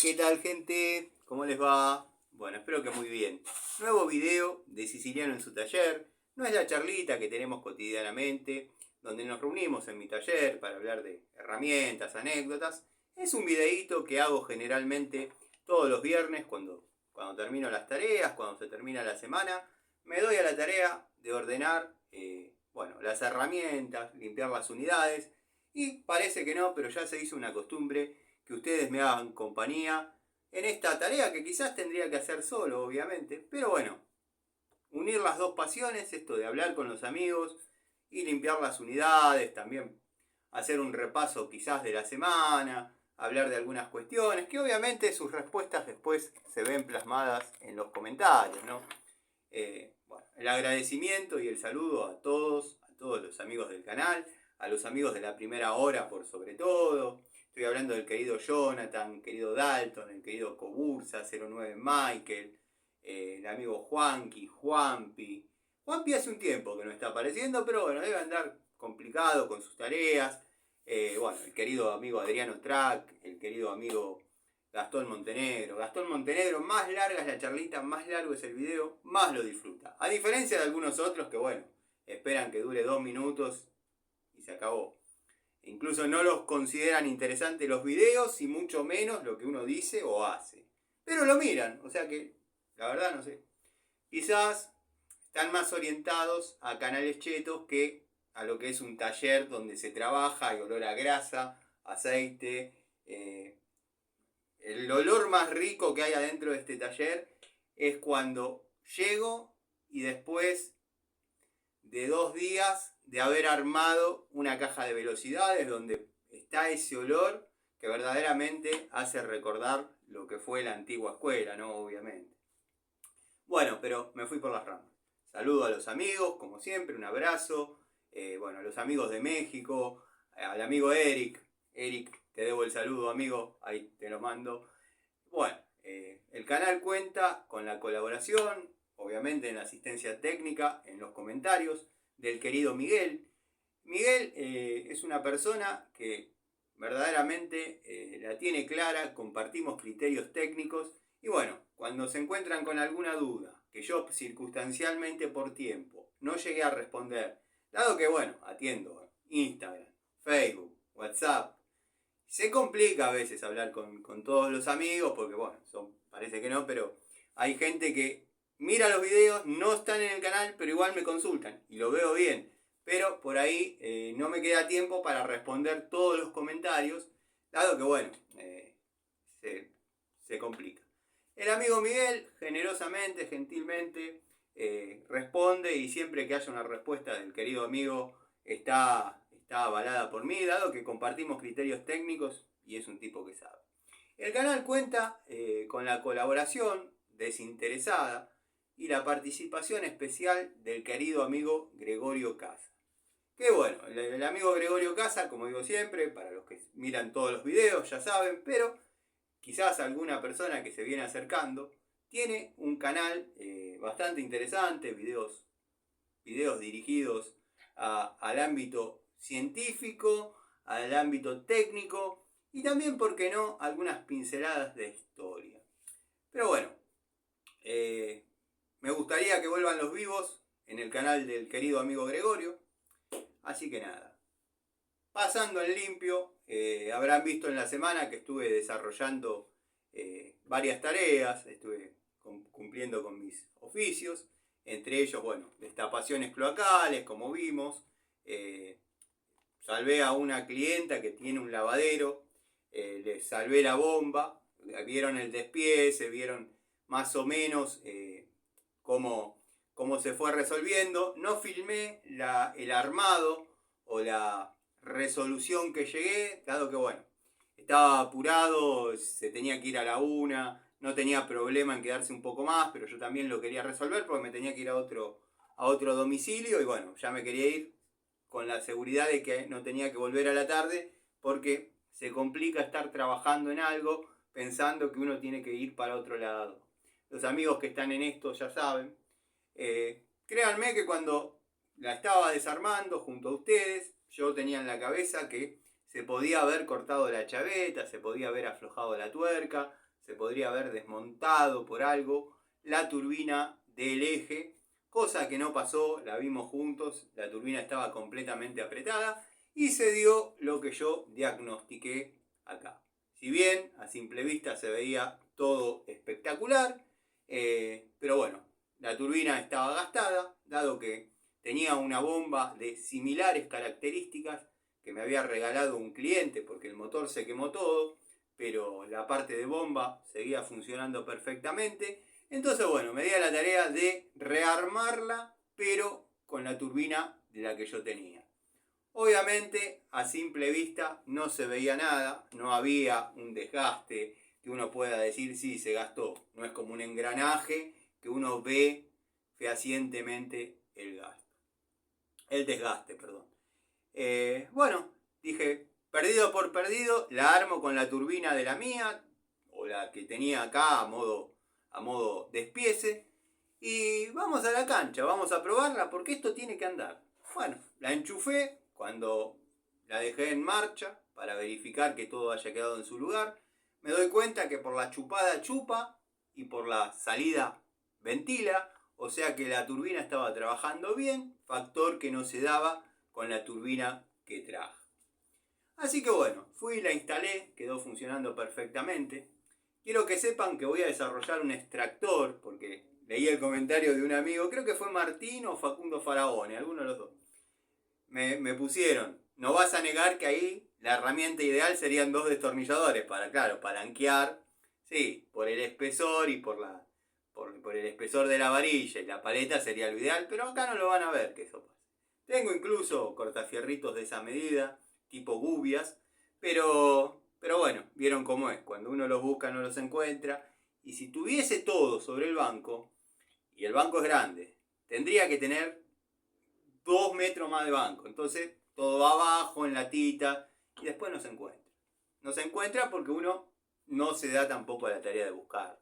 ¿Qué tal, gente? ¿Cómo les va? Bueno, espero que muy bien. Nuevo video de Siciliano en su taller. No es la charlita que tenemos cotidianamente, donde nos reunimos en mi taller para hablar de herramientas, anécdotas. Es un videíto que hago generalmente todos los viernes cuando termino las tareas, cuando se termina la semana. Me doy a la tarea de ordenar las herramientas, limpiar las unidades. Y parece que no, pero ya se hizo una costumbre que ustedes me hagan compañía en esta tarea que quizás tendría que hacer solo, obviamente. Pero bueno, unir las dos pasiones, esto de hablar con los amigos y limpiar las unidades, también hacer un repaso quizás de la semana, hablar de algunas cuestiones, que obviamente sus respuestas después se ven plasmadas en los comentarios, ¿no? El agradecimiento y el saludo a todos los amigos del canal, a los amigos de la primera hora por sobre todo. Estoy hablando del querido Jonathan, querido Dalton, el querido Cobursa, 09 Michael, el amigo Juanpi. Juanpi hace un tiempo que no está apareciendo, pero bueno, debe andar complicado con sus tareas. El querido amigo Adriano Track, el querido amigo Gastón Montenegro. Gastón Montenegro, más larga es la charlita, más largo es el video, más lo disfruta. A diferencia de algunos otros que, bueno, esperan que dure 2 minutos y se acabó. Incluso no los consideran interesantes los videos y mucho menos lo que uno dice o hace. Pero lo miran, o sea que, la verdad no sé. Quizás están más orientados a canales chetos que a lo que es un taller donde se trabaja, hay olor a grasa, aceite. El olor más rico que hay adentro de este taller es cuando llego y después de 2 días de haber armado una caja de velocidades donde está ese olor que verdaderamente hace recordar lo que fue la antigua escuela, ¿no? Obviamente. Bueno, pero me fui por las ramas. Saludo a los amigos, como siempre, un abrazo. A los amigos de México, al amigo Eric. Eric, te debo el saludo, amigo, ahí te lo mando. Bueno, el canal cuenta con la colaboración, obviamente en la asistencia técnica, en los comentarios, del querido Miguel. Miguel es una persona que verdaderamente la tiene clara, compartimos criterios técnicos y bueno, cuando se encuentran con alguna duda, que yo circunstancialmente por tiempo no llegué a responder, dado que bueno, atiendo Instagram, Facebook, WhatsApp, se complica a veces hablar con todos los amigos, porque bueno, parece que no, pero hay gente que mira los videos, no están en el canal, pero igual me consultan y lo veo bien. Pero por ahí no me queda tiempo para responder todos los comentarios, dado que bueno, se complica. El amigo Miguel, generosamente, gentilmente, responde y siempre que haya una respuesta del querido amigo está avalada por mí, dado que compartimos criterios técnicos y es un tipo que sabe. El canal cuenta con la colaboración desinteresada y la participación especial del querido amigo Gregorio Casa. Que bueno, el amigo Gregorio Casa, como digo siempre, para los que miran todos los videos ya saben, pero quizás alguna persona que se viene acercando, tiene un canal bastante interesante, videos dirigidos al ámbito científico, al ámbito técnico y también, ¿por qué no?, algunas pinceladas de historia. Pero bueno, me gustaría que vuelvan los vivos en el canal del querido amigo Gregorio. Así que nada, pasando en limpio, habrán visto en la semana que estuve desarrollando varias tareas, estuve cumpliendo con mis oficios, entre ellos, bueno, destapaciones cloacales, como vimos, salvé a una clienta que tiene un lavadero, le salvé la bomba, vieron el despiece, vieron más o menos cómo se fue resolviendo. No filmé el armado o la resolución que llegué, dado que bueno, estaba apurado, se tenía que ir a la 1, no tenía problema en quedarse un poco más, pero yo también lo quería resolver porque me tenía que ir a otro domicilio y bueno, ya me quería ir con la seguridad de que no tenía que volver a la tarde porque se complica estar trabajando en algo pensando que uno tiene que ir para otro lado. Los amigos que están en esto ya saben. Créanme que cuando la estaba desarmando junto a ustedes, yo tenía en la cabeza que se podía haber cortado la chaveta, se podía haber aflojado la tuerca, se podría haber desmontado por algo la turbina del eje, cosa que no pasó, la vimos juntos, la turbina estaba completamente apretada y se dio lo que yo diagnostiqué acá. Si bien a simple vista se veía todo espectacular, pero bueno, la turbina estaba gastada, dado que tenía una bomba de similares características que me había regalado un cliente porque el motor se quemó todo, pero la parte de bomba seguía funcionando perfectamente. Entonces, bueno, me di a la tarea de rearmarla, pero con la turbina de la que yo tenía. Obviamente, a simple vista no se veía nada, no había un desgaste que uno pueda decir, sí, se gastó. No es como un engranaje que uno ve fehacientemente el desgaste, perdón. Bueno, dije, perdido por perdido, la armo con la turbina de la mía, o la que tenía acá a modo despiece, y vamos a la cancha, vamos a probarla porque esto tiene que andar. Bueno, la enchufé cuando la dejé en marcha para verificar que todo haya quedado en su lugar. Me doy cuenta que por la chupada chupa y por la salida ventila, o sea que la turbina estaba trabajando bien, factor que no se daba con la turbina que traje. Así que bueno, fui, la instalé, quedó funcionando perfectamente. Quiero que sepan que voy a desarrollar un extractor, porque leí el comentario de un amigo, creo que fue Martín o Facundo Faraone, alguno de los dos. Me pusieron, no vas a negar que ahí la herramienta ideal serían 2 destornilladores para, claro, palanquear, sí, por el espesor y por el espesor de la varilla y la paleta sería lo ideal, pero acá no lo van a ver que eso pasa. Tengo incluso cortafierritos de esa medida, tipo gubias, pero bueno, vieron cómo es, cuando uno los busca no los encuentra, y si tuviese todo sobre el banco, y el banco es grande, tendría que tener 2 metros más de banco, entonces todo va abajo en la tita, y después no se encuentra. No se encuentra porque uno no se da tampoco a la tarea de buscarlo.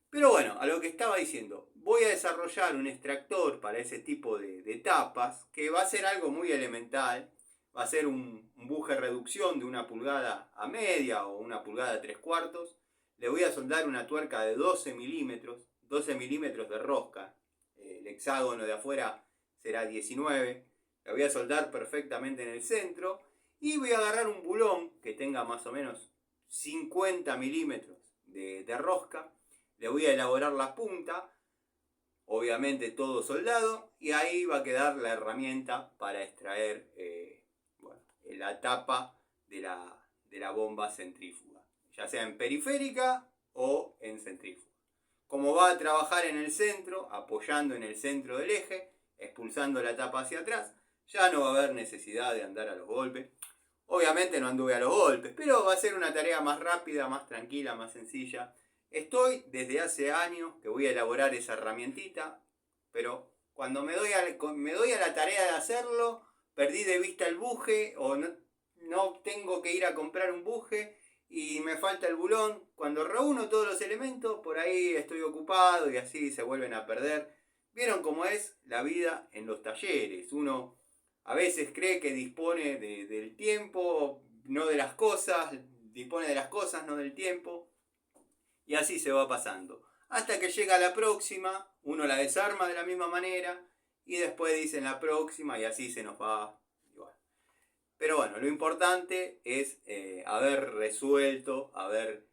Pero bueno, a lo que estaba diciendo, voy a desarrollar un extractor para ese tipo de tapas, que va a ser algo muy elemental, va a ser un buje reducción de 1 pulgada a media o 1 pulgada a 3/4. Le voy a soldar una tuerca de 12 milímetros de rosca, el hexágono de afuera será 19, la voy a soldar perfectamente en el centro y voy a agarrar un bulón que tenga más o menos 50 milímetros de rosca. Le voy a elaborar la punta, obviamente todo soldado, y ahí va a quedar la herramienta para extraer la tapa de la bomba centrífuga, ya sea en periférica o en centrífuga. Como va a trabajar en el centro, apoyando en el centro del eje, expulsando la tapa hacia atrás, ya no va a haber necesidad de andar a los golpes. Obviamente no anduve a los golpes, pero va a ser una tarea más rápida, más tranquila, más sencilla. Estoy desde hace años que voy a elaborar esa herramientita, pero cuando me doy a la tarea de hacerlo, perdí de vista el buje o no tengo que ir a comprar un buje y me falta el bulón. Cuando reúno todos los elementos, por ahí estoy ocupado y así se vuelven a perder. ¿Vieron cómo es la vida en los talleres? Uno a veces cree que dispone del tiempo, no de las cosas, dispone de las cosas, no del tiempo. Y así se va pasando. Hasta que llega la próxima, uno la desarma de la misma manera y después dicen la próxima y así se nos va. Pero bueno, lo importante es haber resuelto, haber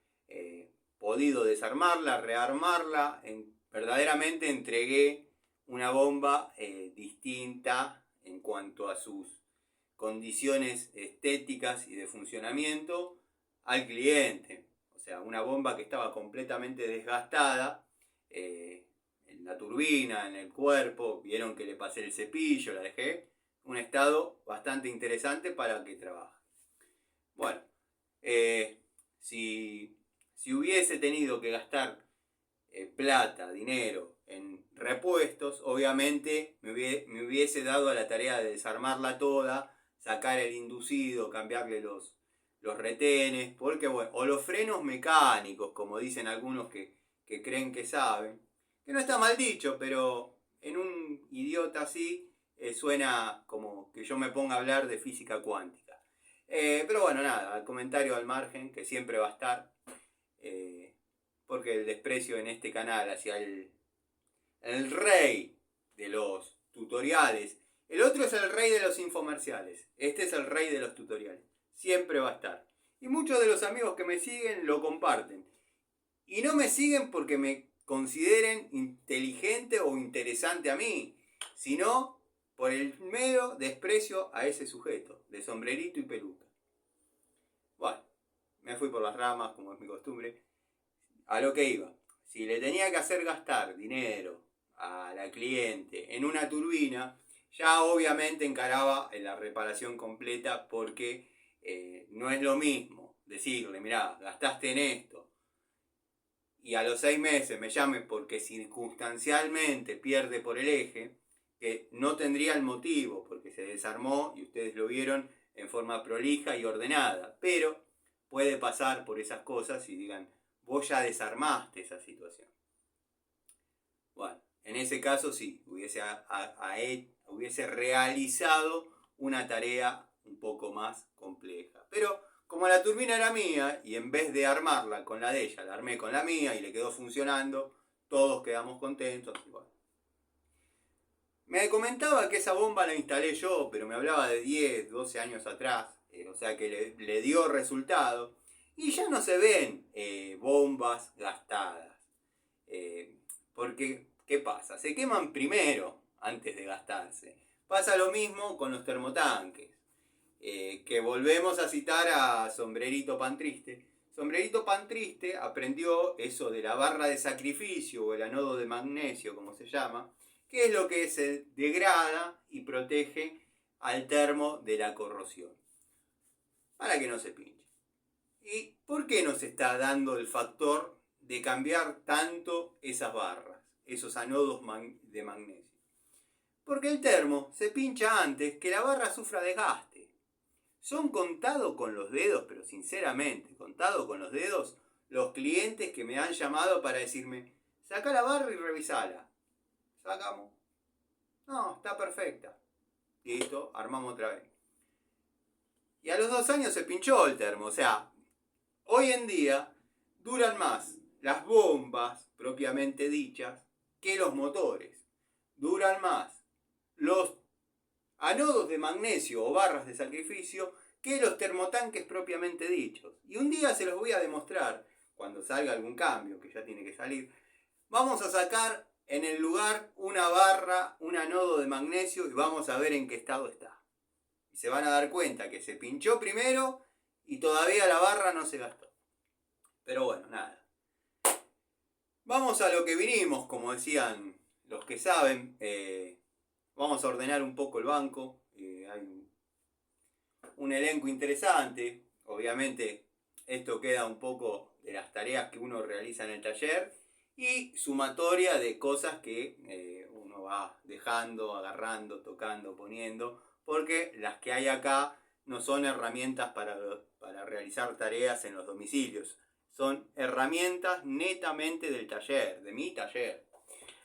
podido desarmarla, rearmarla. Verdaderamente entregué una bomba distinta en cuanto a sus condiciones estéticas y de funcionamiento al cliente. O sea, una bomba que estaba completamente desgastada en la turbina, en el cuerpo. Vieron que le pasé el cepillo, la dejé un estado bastante interesante para que trabaje. Bueno, si hubiese tenido que gastar plata, dinero en repuestos, obviamente me hubiese dado a la tarea de desarmarla toda, sacar el inducido, cambiarle los retenes, porque bueno, o los frenos mecánicos, como dicen algunos que creen que saben, que no está mal dicho, pero en un idiota así suena como que yo me ponga a hablar de física cuántica. Pero bueno, nada, el comentario al margen, que siempre va a estar. porque el desprecio en este canal hacia el rey de los tutoriales, el otro es el rey de los infomerciales, este es el rey de los tutoriales, siempre va a estar. Y muchos de los amigos que me siguen lo comparten. Y no me siguen porque me consideren inteligente o interesante a mí, sino por el mero desprecio a ese sujeto, de sombrerito y peluca. Bueno, me fui por las ramas, como es mi costumbre. A lo que iba. Si le tenía que hacer gastar dinero a la cliente en una turbina, ya obviamente encaraba la reparación completa, porque no es lo mismo decirle, mirá, gastaste en esto, y a los 6 meses me llame porque circunstancialmente pierde por el eje, que no tendría el motivo porque se desarmó y ustedes lo vieron en forma prolija y ordenada, pero puede pasar por esas cosas y digan, vos ya desarmaste esa situación. Bueno, en ese caso sí, hubiese realizado una tarea un poco más compleja. Pero como la turbina era mía, y en vez de armarla con la de ella, la armé con la mía y le quedó funcionando, todos quedamos contentos. Bueno. Me comentaba que esa bomba la instalé yo, pero me hablaba de 10, 12 años atrás, o sea que le dio resultado. Y ya no se ven bombas gastadas. Porque, ¿qué pasa? Se queman primero antes de gastarse. Pasa lo mismo con los termotanques. Que volvemos a citar a Sombrerito Pan Triste. Sombrerito Pan Triste aprendió eso de la barra de sacrificio o el anodo de magnesio, como se llama, que es lo que se degrada y protege al termo de la corrosión, para que no se pinche. ¿Y por qué nos está dando el factor de cambiar tanto esas barras, esos anodos de magnesio? Porque el termo se pincha antes que la barra sufra desgaste. Son contados con los dedos, pero sinceramente, contados con los dedos, los clientes que me han llamado para decirme, saca la barra y revisala. Sacamos. No, está perfecta. Listo, armamos otra vez. Y a los 2 años se pinchó el termo. O sea, hoy en día duran más las bombas propiamente dichas que los motores. Duran más los anodos de magnesio o barras de sacrificio que los termotanques propiamente dichos. Y un día se los voy a demostrar, cuando salga algún cambio, que ya tiene que salir. Vamos a sacar en el lugar una barra, un anodo de magnesio, y vamos a ver en qué estado está. Y se van a dar cuenta que se pinchó primero y todavía la barra no se gastó. Pero bueno, nada. Vamos a lo que vinimos, como decían los que saben. Vamos a ordenar un poco el banco. Hay un elenco interesante. Obviamente esto queda un poco de las tareas que uno realiza en el taller y sumatoria de cosas que uno va dejando, agarrando, tocando, poniendo, porque las que hay acá no son herramientas para realizar tareas en los domicilios. Son herramientas netamente del taller, de mi taller.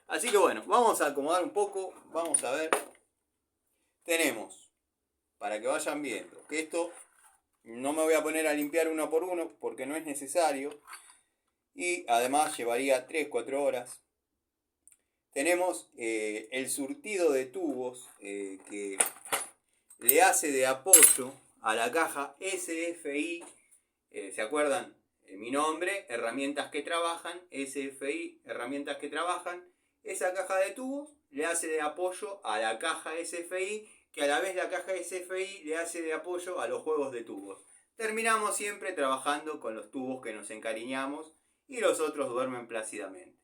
Así que bueno, vamos a acomodar un poco, vamos a ver. Tenemos, para que vayan viendo, que esto no me voy a poner a limpiar uno por uno porque no es necesario. Y además llevaría 3-4 horas. Tenemos el surtido de tubos que le hace de apoyo a la caja SFI. ¿Se acuerdan? Mi nombre, herramientas que trabajan, SFI, herramientas que trabajan. Esa caja de tubos le hace de apoyo a la caja SFI, que a la vez la caja SFI le hace de apoyo a los juegos de tubos. Terminamos siempre trabajando con los tubos que nos encariñamos y los otros duermen plácidamente.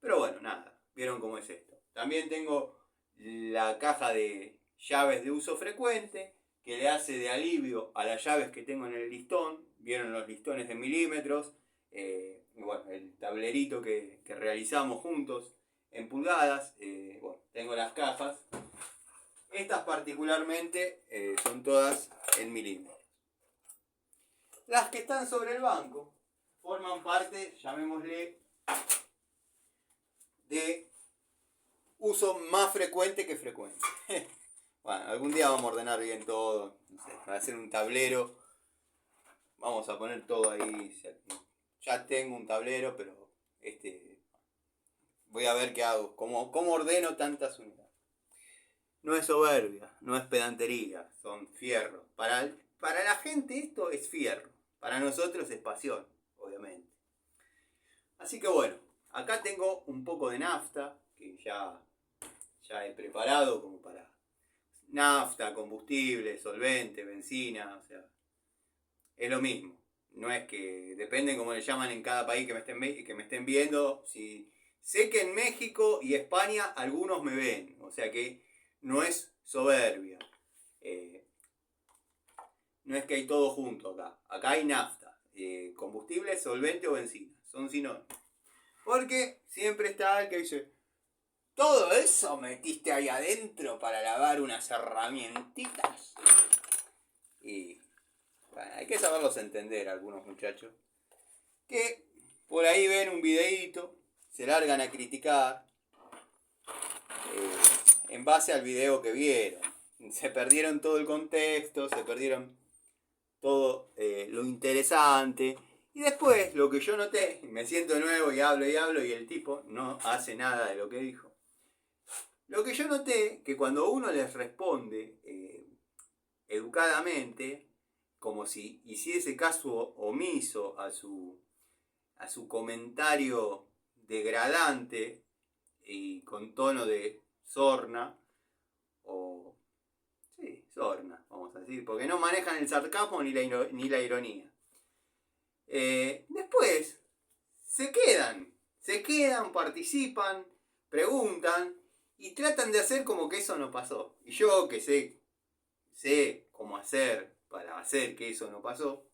Pero bueno, nada, vieron cómo es esto. También tengo la caja de llaves de uso frecuente, que le hace de alivio a las llaves que tengo en el listón. Vieron los listones de milímetros, bueno, el tablerito que realizamos juntos en pulgadas. Bueno, tengo las cajas. Estas particularmente son todas en milímetros. Las que están sobre el banco forman parte, llamémosle, de uso más frecuente que frecuente. Bueno, algún día vamos a ordenar bien todo, no sé, para hacer un tablero, vamos a poner todo ahí. ya tengo un tablero, pero voy a ver qué hago, cómo ordeno tantas unidades. No es soberbia, no es pedantería, son fierros. Para la gente esto es fierro, para nosotros es pasión, obviamente. Así que bueno, acá tengo un poco de nafta, que ya he preparado como para nafta, combustible, solvente, benzina, o sea, es lo mismo. No es que, depende cómo le llaman en cada país que me estén viendo. Si, sé que en México y España algunos me ven, o sea que no es soberbia. No es que hay todo junto acá. Acá hay nafta, combustible, solvente o benzina. Son sinónimos. Porque siempre está el que dice, todo eso metiste ahí adentro para lavar unas herramientitas. Y bueno, hay que saberlos entender algunos muchachos. Que por ahí ven un videíto, se largan a criticar en base al video que vieron. Se perdieron todo el contexto, se perdieron todo lo interesante. Y después lo que yo noté, me siento de nuevo y hablo y el tipo no hace nada de lo que dijo. Lo que yo noté, que cuando uno les responde educadamente, como si hiciese caso omiso a su comentario degradante y con tono de sorna, o sí, sorna, vamos a decir, porque no manejan el sarcasmo ni la ironía. Después se quedan, participan, preguntan y tratan de hacer como que eso no pasó. Y yo que sé cómo hacer para hacer que eso no pasó,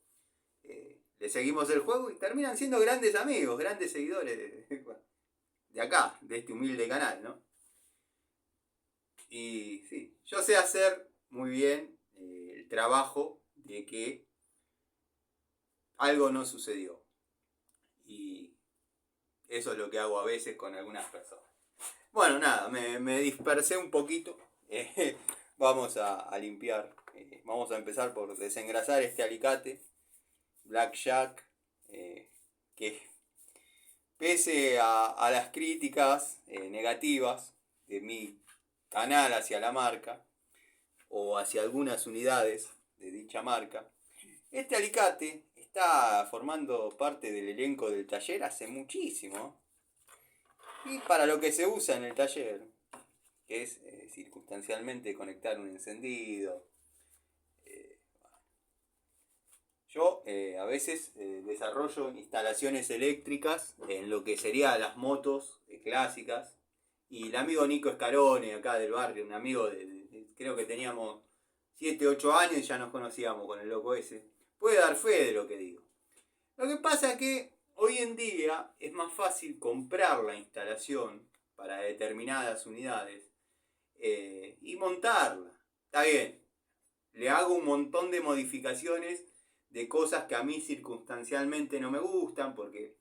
le seguimos el juego y terminan siendo grandes amigos, grandes seguidores de acá, de este humilde canal, ¿no? Y sí, yo sé hacer muy bien el trabajo de que algo no sucedió. Y eso es lo que hago a veces con algunas personas. Bueno, nada, me dispersé un poquito. Vamos a limpiar. Vamos a empezar por desengrasar este alicate Blackjack, que pese a las críticas negativas de mi canal hacia la marca o hacia algunas unidades de dicha marca, este alicate está formando parte del elenco del taller hace muchísimo. Y para lo que se usa en el taller, que es circunstancialmente conectar un encendido. Yo a veces desarrollo instalaciones eléctricas en lo que serían las motos clásicas. Y el amigo Nico Escarone, acá del barrio, un amigo creo que teníamos 7, 8 años y ya nos conocíamos con el loco ese, puede dar fe de lo que digo. Lo que pasa es que hoy en día es más fácil comprar la instalación para determinadas unidades y montarla. Está bien, le hago un montón de modificaciones de cosas que a mí circunstancialmente no me gustan, porque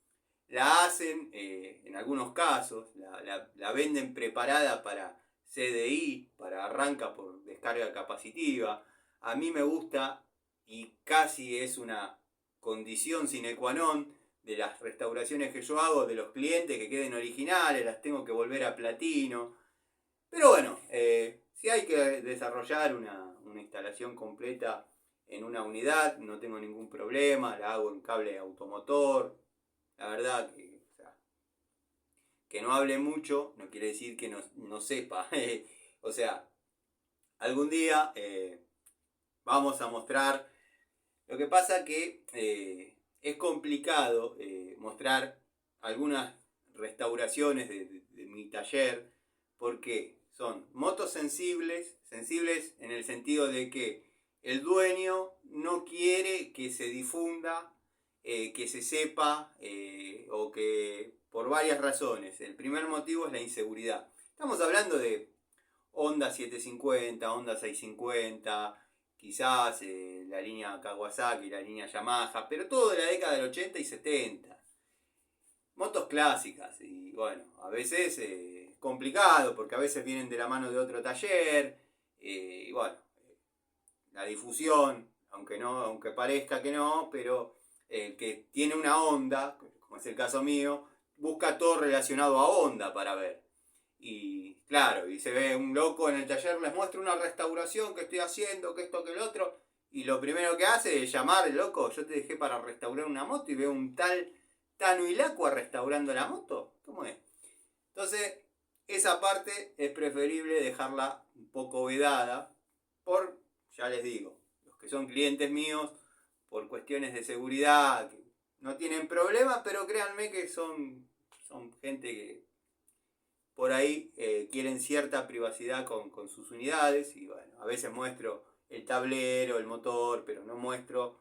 la hacen, en algunos casos, la venden preparada para CDI, para arranca por descarga capacitiva. A mí me gusta, y casi es una condición sine qua non de las restauraciones que yo hago, de los clientes, que queden originales, las tengo que volver a platino. Pero bueno, si hay que desarrollar una instalación completa en una unidad, no tengo ningún problema, la hago en cable automotor. La verdad que, o sea, que no hable mucho no quiere decir que no sepa. O sea, algún día vamos a mostrar. Lo que pasa que es complicado mostrar algunas restauraciones de mi taller, porque son motos sensibles en el sentido de que el dueño no quiere que se difunda, que se sepa, o que por varias razones. El primer motivo es la inseguridad. Estamos hablando de Honda 750, Honda 650, quizás la línea Kawasaki, la línea Yamaha, pero todo de la década del 80 y 70. Motos clásicas, y bueno, a veces es complicado porque a veces vienen de la mano de otro taller, y bueno, la difusión, aunque parezca que no, pero el que tiene una Honda, como es el caso mío, busca todo relacionado a Honda para ver. Y claro, y se ve un loco en el taller, les muestro una restauración que estoy haciendo, que esto, que el otro, y lo primero que hace es llamar, loco, yo te dejé para restaurar una moto y veo un tal Tano Ilacua restaurando la moto. ¿Cómo es? Entonces, esa parte es preferible dejarla un poco vedada por, ya les digo, los que son clientes míos, por cuestiones de seguridad, que no tienen problemas, pero créanme que son gente que por ahí quieren cierta privacidad con sus unidades, y bueno, a veces muestro el tablero, el motor, pero no muestro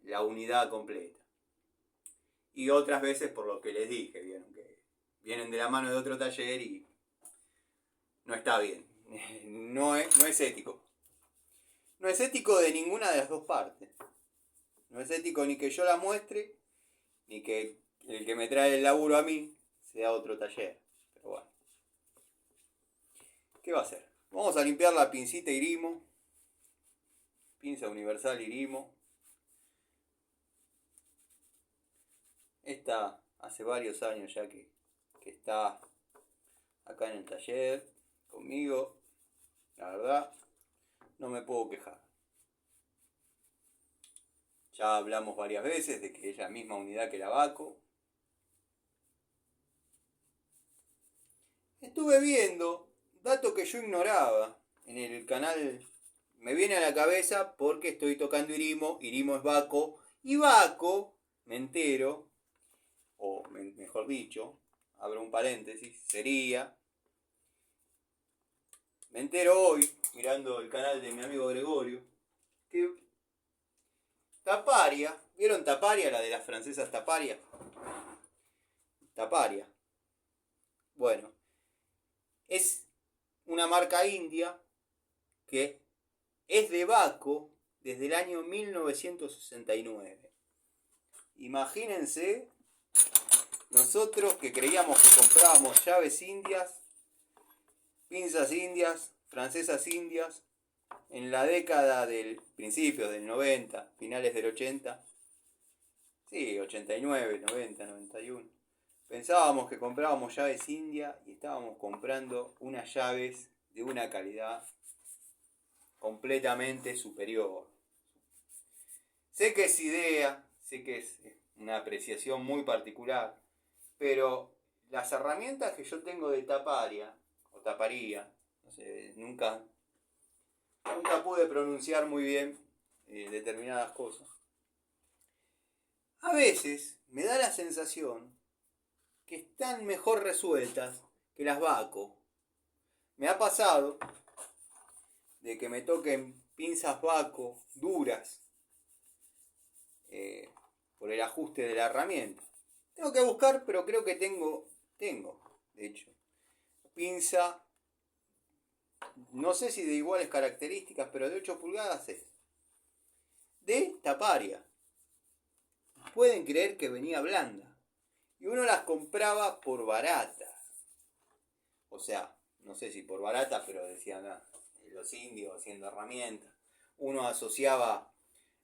la unidad completa. Y otras veces por lo que les dije, vieron que vienen de la mano de otro taller y no está bien. No es ético. No es ético de ninguna de las dos partes. No es ético ni que yo la muestre, ni que el que me trae el laburo a mí sea otro taller. Pero bueno. ¿Qué va a hacer? Vamos a limpiar la pincita Irimo. Pinza universal Irimo. Esta hace varios años ya que está acá en el taller conmigo. La verdad, no me puedo quejar. Ya hablamos varias veces de que es la misma unidad que la Baco. Estuve viendo, dato que yo ignoraba en el canal, me viene a la cabeza porque estoy tocando Irimo, Irimo es Baco, y Baco, me entero, o mejor dicho, abro un paréntesis, sería, me entero hoy, mirando el canal de mi amigo Gregorio, que Taparia, ¿vieron Taparia, la de las francesas Taparia? Taparia. Bueno, es una marca india que es de Baco desde el año 1969. Imagínense, nosotros que creíamos que comprábamos llaves indias, pinzas indias, francesas indias, en la década del principios del 90, finales del 80, sí, 89, 90, 91. Pensábamos que comprábamos llaves indias y estábamos comprando unas llaves de una calidad completamente superior. Sé que es idea, sé que es una apreciación muy particular, pero las herramientas que yo tengo de taparia, o taparía, no sé, nunca pude pronunciar muy bien determinadas cosas. A veces me da la sensación que están mejor resueltas que las Baco. Me ha pasado de que me toquen pinzas Baco duras por el ajuste de la herramienta. Tengo que buscar, pero creo que tengo, de hecho, pinza, no sé si de iguales características, pero de 8 pulgadas es. De Taparia. Pueden creer que venía blanda. Y uno las compraba por baratas. O sea, no sé si por barata, pero decían los indios haciendo herramientas. Uno asociaba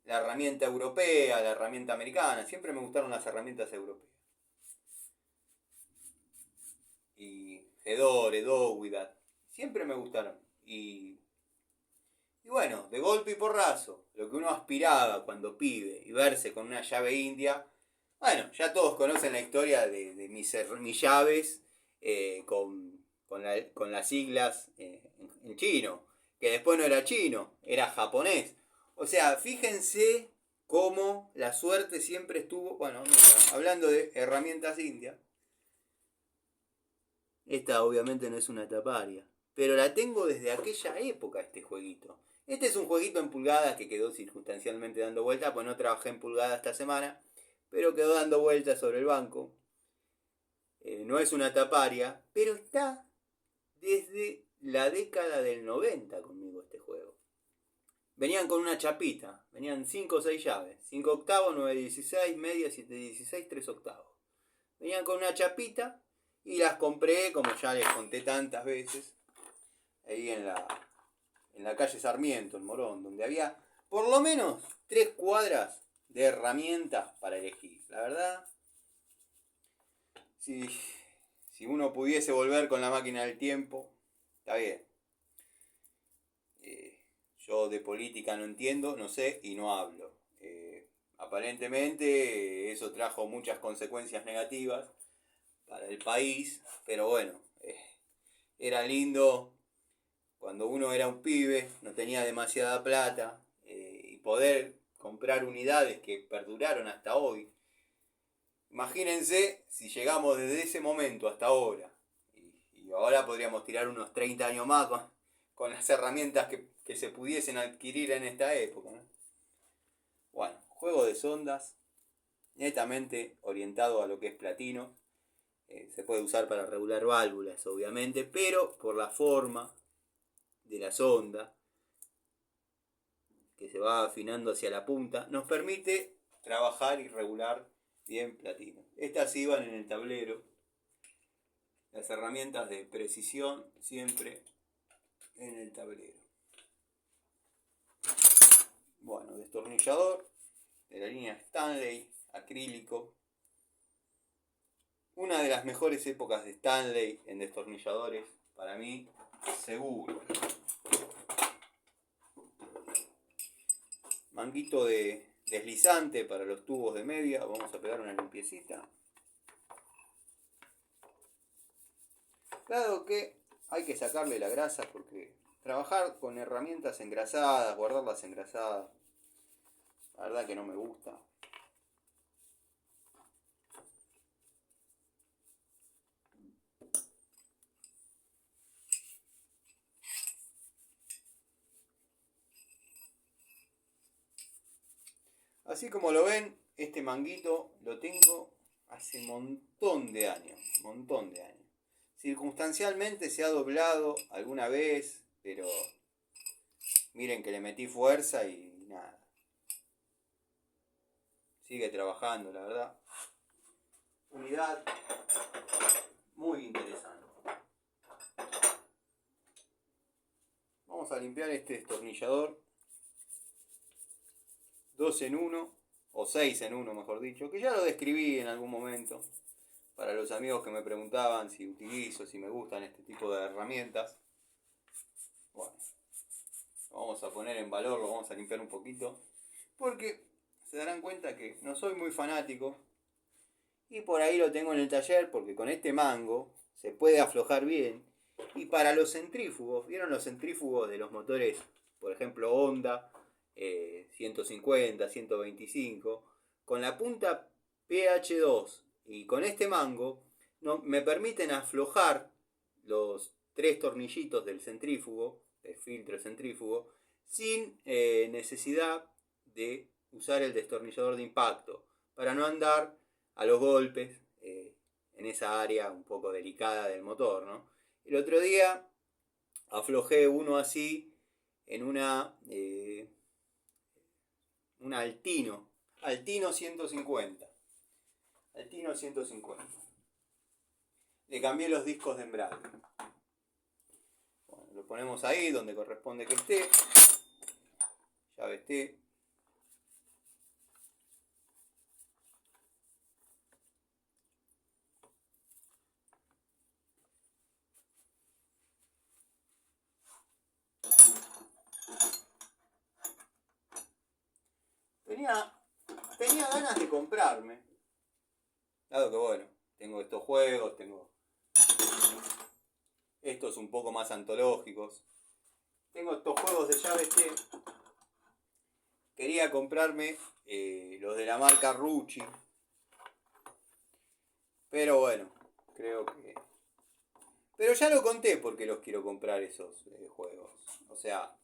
la herramienta europea a la herramienta americana. Siempre me gustaron las herramientas europeas. Y Fedore, Dowidat, siempre me gustaron. Y bueno, de golpe y porrazo, lo que uno aspiraba cuando pibe y verse con una llave india. Bueno, ya todos conocen la historia de mis llaves con las siglas en chino, que después no era chino, era japonés. O sea, fíjense cómo la suerte siempre estuvo, bueno, mira, hablando de herramientas indias, esta obviamente no es una taparia, pero la tengo desde aquella época este jueguito. Este es un jueguito en pulgadas que quedó circunstancialmente dando vueltas, pues no trabajé en pulgadas esta semana, pero quedó dando vueltas sobre el banco. No es una taparia, pero está desde la década del 90 conmigo este juego. Venían con una chapita, venían 5 o 6 llaves, 5 octavos, 9/16, media, 7/16, 3 octavos. Venían con una chapita y las compré, como ya les conté tantas veces, ahí en la calle Sarmiento, en Morón, donde había por lo menos 3 cuadras de herramientas para elegir. La verdad, si uno pudiese volver con la máquina del tiempo, está bien. Yo de política no entiendo, no sé y no hablo. Aparentemente eso trajo muchas consecuencias negativas para el país, pero bueno, era lindo cuando uno era un pibe, no tenía demasiada plata, y poder comprar unidades que perduraron hasta hoy. Imagínense si llegamos desde ese momento hasta ahora. Y ahora podríamos tirar unos 30 años más con las herramientas que se pudiesen adquirir en esta época, ¿no? Bueno, juego de sondas, netamente orientado a lo que es platino. Se puede usar para regular válvulas, obviamente, pero por la forma de la sonda, que se va afinando hacia la punta, nos permite trabajar y regular bien platino. Estas iban en el tablero. Las herramientas de precisión siempre en el tablero. Bueno, destornillador de la línea Stanley, acrílico. Una de las mejores épocas de Stanley en destornilladores, para mí, seguro. Manguito de deslizante para los tubos de media. Vamos a pegar una limpiecita. Claro que hay que sacarle la grasa porque trabajar con herramientas engrasadas, guardarlas engrasadas, la verdad que no me gusta. Así como lo ven, este manguito lo tengo hace montón de años. Circunstancialmente se ha doblado alguna vez, pero miren que le metí fuerza y nada. Sigue trabajando, la verdad. Unidad muy interesante. Vamos a limpiar este destornillador 2 en 1, o 6 en 1 mejor dicho, que ya lo describí en algún momento para los amigos que me preguntaban si utilizo, si me gustan este tipo de herramientas. Bueno, lo vamos a poner en valor, lo vamos a limpiar un poquito, porque se darán cuenta que no soy muy fanático y por ahí lo tengo en el taller porque con este mango se puede aflojar bien. Y para los centrífugos, ¿vieron los centrífugos de los motores, por ejemplo Honda 150, 125? Con la punta PH2 y con este mango me permiten aflojar los 3 tornillitos del centrífugo, del filtro centrífugo, sin necesidad de usar el destornillador de impacto, para no andar a los golpes en esa área un poco delicada del motor, ¿no? El otro día aflojé uno así en una Altino 150. Altino 150. Le cambié los discos de embrague. Bueno, lo ponemos ahí donde corresponde que esté. Llave esté. Tenía ganas de comprarme. Dado que bueno, tengo estos juegos, tengo estos un poco más antológicos. Tengo estos juegos de llave T. Quería comprarme los de la marca Rucci. Pero bueno, creo que... Pero ya lo conté porque los quiero comprar esos juegos. O sea,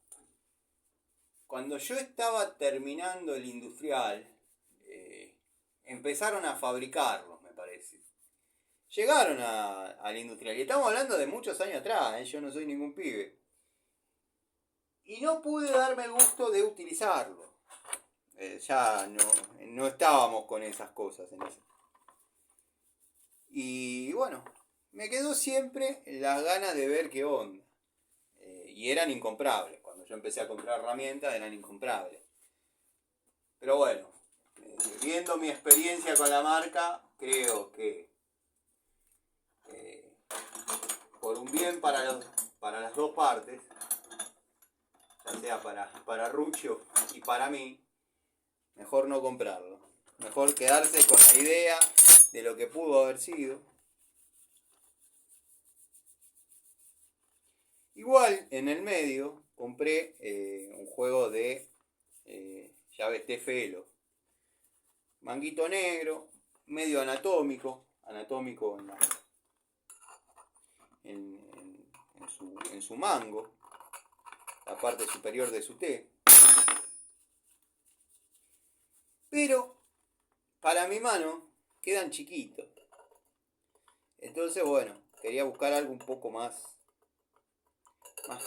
cuando yo estaba terminando el industrial, empezaron a fabricarlos, me parece. Llegaron al industrial. Y estamos hablando de muchos años atrás, yo no soy ningún pibe. Y no pude darme el gusto de utilizarlo. Ya no estábamos con esas cosas en ese. Y bueno, me quedó siempre las ganas de ver qué onda. Y eran incomprables. Cuando yo empecé a comprar herramientas eran incomprables. Pero bueno, viendo mi experiencia con la marca, creo que por un bien para las dos partes, ya sea para Rucho y para mí, mejor no comprarlo. Mejor quedarse con la idea de lo que pudo haber sido. Igual, en el medio, compré un juego de llaves Tefelo. Manguito negro, medio anatómico en su mango, la parte superior de su T. Pero para mi mano quedan chiquitos. Entonces, bueno, quería buscar algo un poco más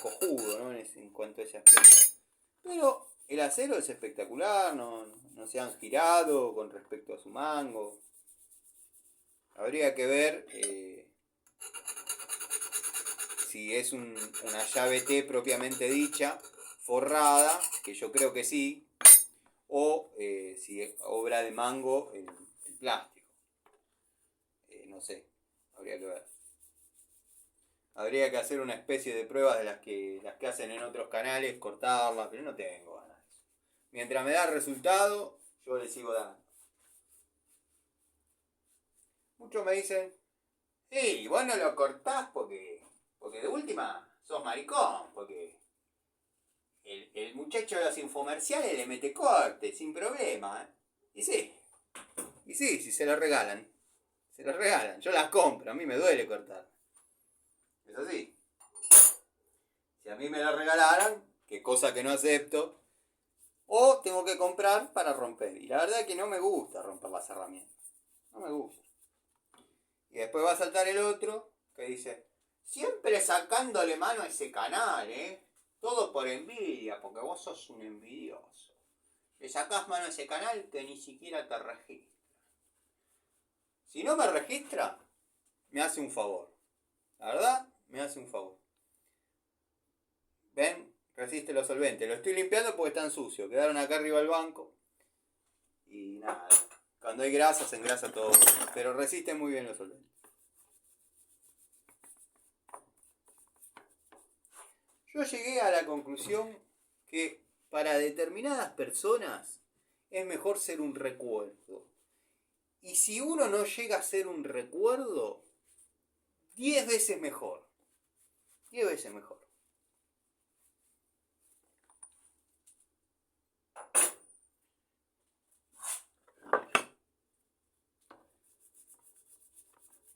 cojudo, ¿no? En cuanto a ese aspecto. Pero el acero es espectacular, no se han girado con respecto a su mango. Habría que ver si es una llave T propiamente dicha, forrada, que yo creo que sí, o si es obra de mango el plástico. No sé, habría que ver. Habría que hacer una especie de pruebas de las que hacen en otros canales, cortarlas, pero no tengo ganas de eso. Mientras me da resultado, yo le sigo dando. Muchos me dicen, vos no lo cortás porque de última sos maricón, porque el muchacho de los infomerciales le mete corte, sin problema. Y sí, si se lo regalan. Yo las compro, a mí me duele cortar. Es así. Si a mí me la regalaran, que cosa que no acepto, o tengo que comprar para romper. Y la verdad es que no me gusta romper las herramientas. No me gusta. Y después va a saltar el otro que dice, siempre sacándole mano a ese canal, todo por envidia, porque vos sos un envidioso. Le sacás mano a ese canal que ni siquiera te registra. Si no me registra, me hace un favor. La verdad, me hace un favor. ¿Ven? Resiste los solventes. Lo estoy limpiando porque están sucios. Quedaron acá arriba del banco. Y nada. Cuando hay grasa se engrasa todo. Pero resiste muy bien los solventes. Yo llegué a la conclusión que para determinadas personas es mejor ser un recuerdo. Y si uno no llega a ser un recuerdo, 10 veces mejor. 10 veces mejor.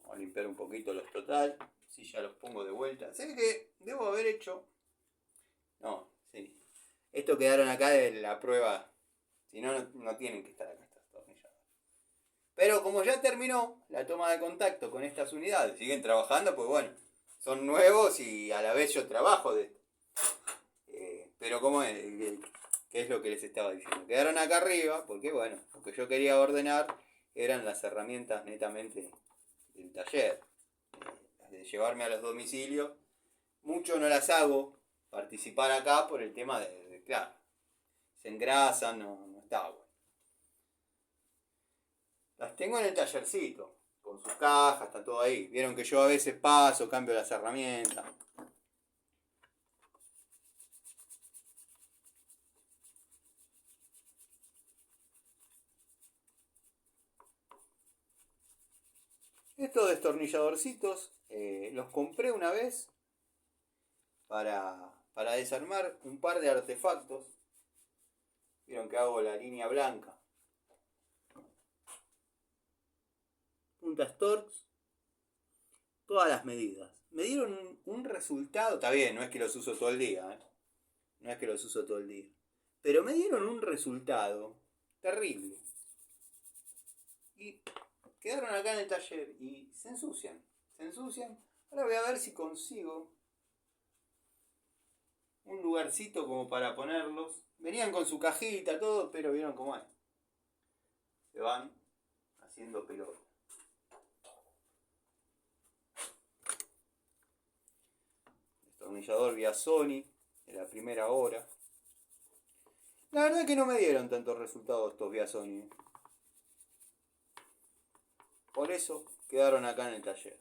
Vamos a limpiar un poquito los total. Si ya los pongo de vuelta. Sé que debo haber hecho... No, sí. Estos quedaron acá de la prueba. Si no, no tienen que estar acá estos tornilladores. Pero como ya terminó la toma de contacto con estas unidades, siguen trabajando, pues bueno, son nuevos y a la vez yo trabajo de esto. Pero como es, ¿qué es lo que les estaba diciendo? Quedaron acá arriba, porque bueno, lo que yo quería ordenar eran las herramientas netamente del taller. Las de llevarme a los domicilios. Mucho no las hago participar acá por el tema de claro, se engrasan, no está bueno. Las tengo en el tallercito, con sus cajas, está todo ahí. Vieron que yo a veces paso, cambio las herramientas. Estos destornilladorcitos los compré una vez para desarmar un par de artefactos. Vieron que hago la línea blanca. Puntas Torx, todas las medidas. Me dieron un resultado, está bien, no es que los uso todo el día, no es que los uso todo el día, pero me dieron un resultado terrible. Y quedaron acá en el taller y se ensucian. Ahora voy a ver si consigo un lugarcito como para ponerlos. Venían con su cajita, todo, pero vieron cómo es. Se van haciendo pelota. Destornillador vía Sony, de la primera hora. La verdad que no me dieron tantos resultados estos vía Sony. Por eso quedaron acá en el taller.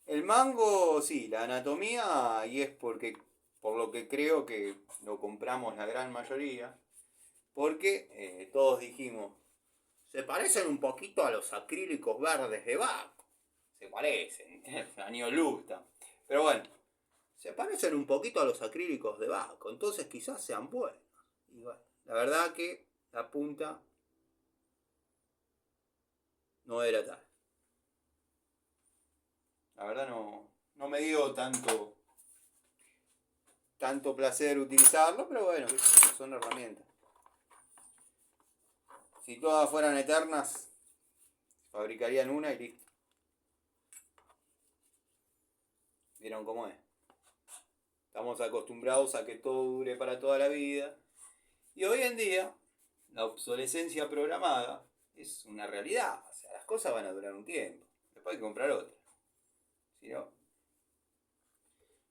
El mango, sí, la anatomía, y es porque, por lo que creo que lo compramos la gran mayoría, porque todos dijimos, se parecen un poquito a los acrílicos verdes de Baco. Se parecen, años luz. Pero bueno, se parecen un poquito a los acrílicos de Baco, entonces quizás sean buenos. Y bueno, la verdad que la punta no era tal. La verdad no me dio tanto placer utilizarlo, pero bueno, son herramientas. Si todas fueran eternas, fabricarían una y listo. ¿Vieron cómo es? Estamos acostumbrados a que todo dure para toda la vida. Y hoy en día, la obsolescencia programada es una realidad. O sea, las cosas van a durar un tiempo. Después hay que comprar otra. Si no,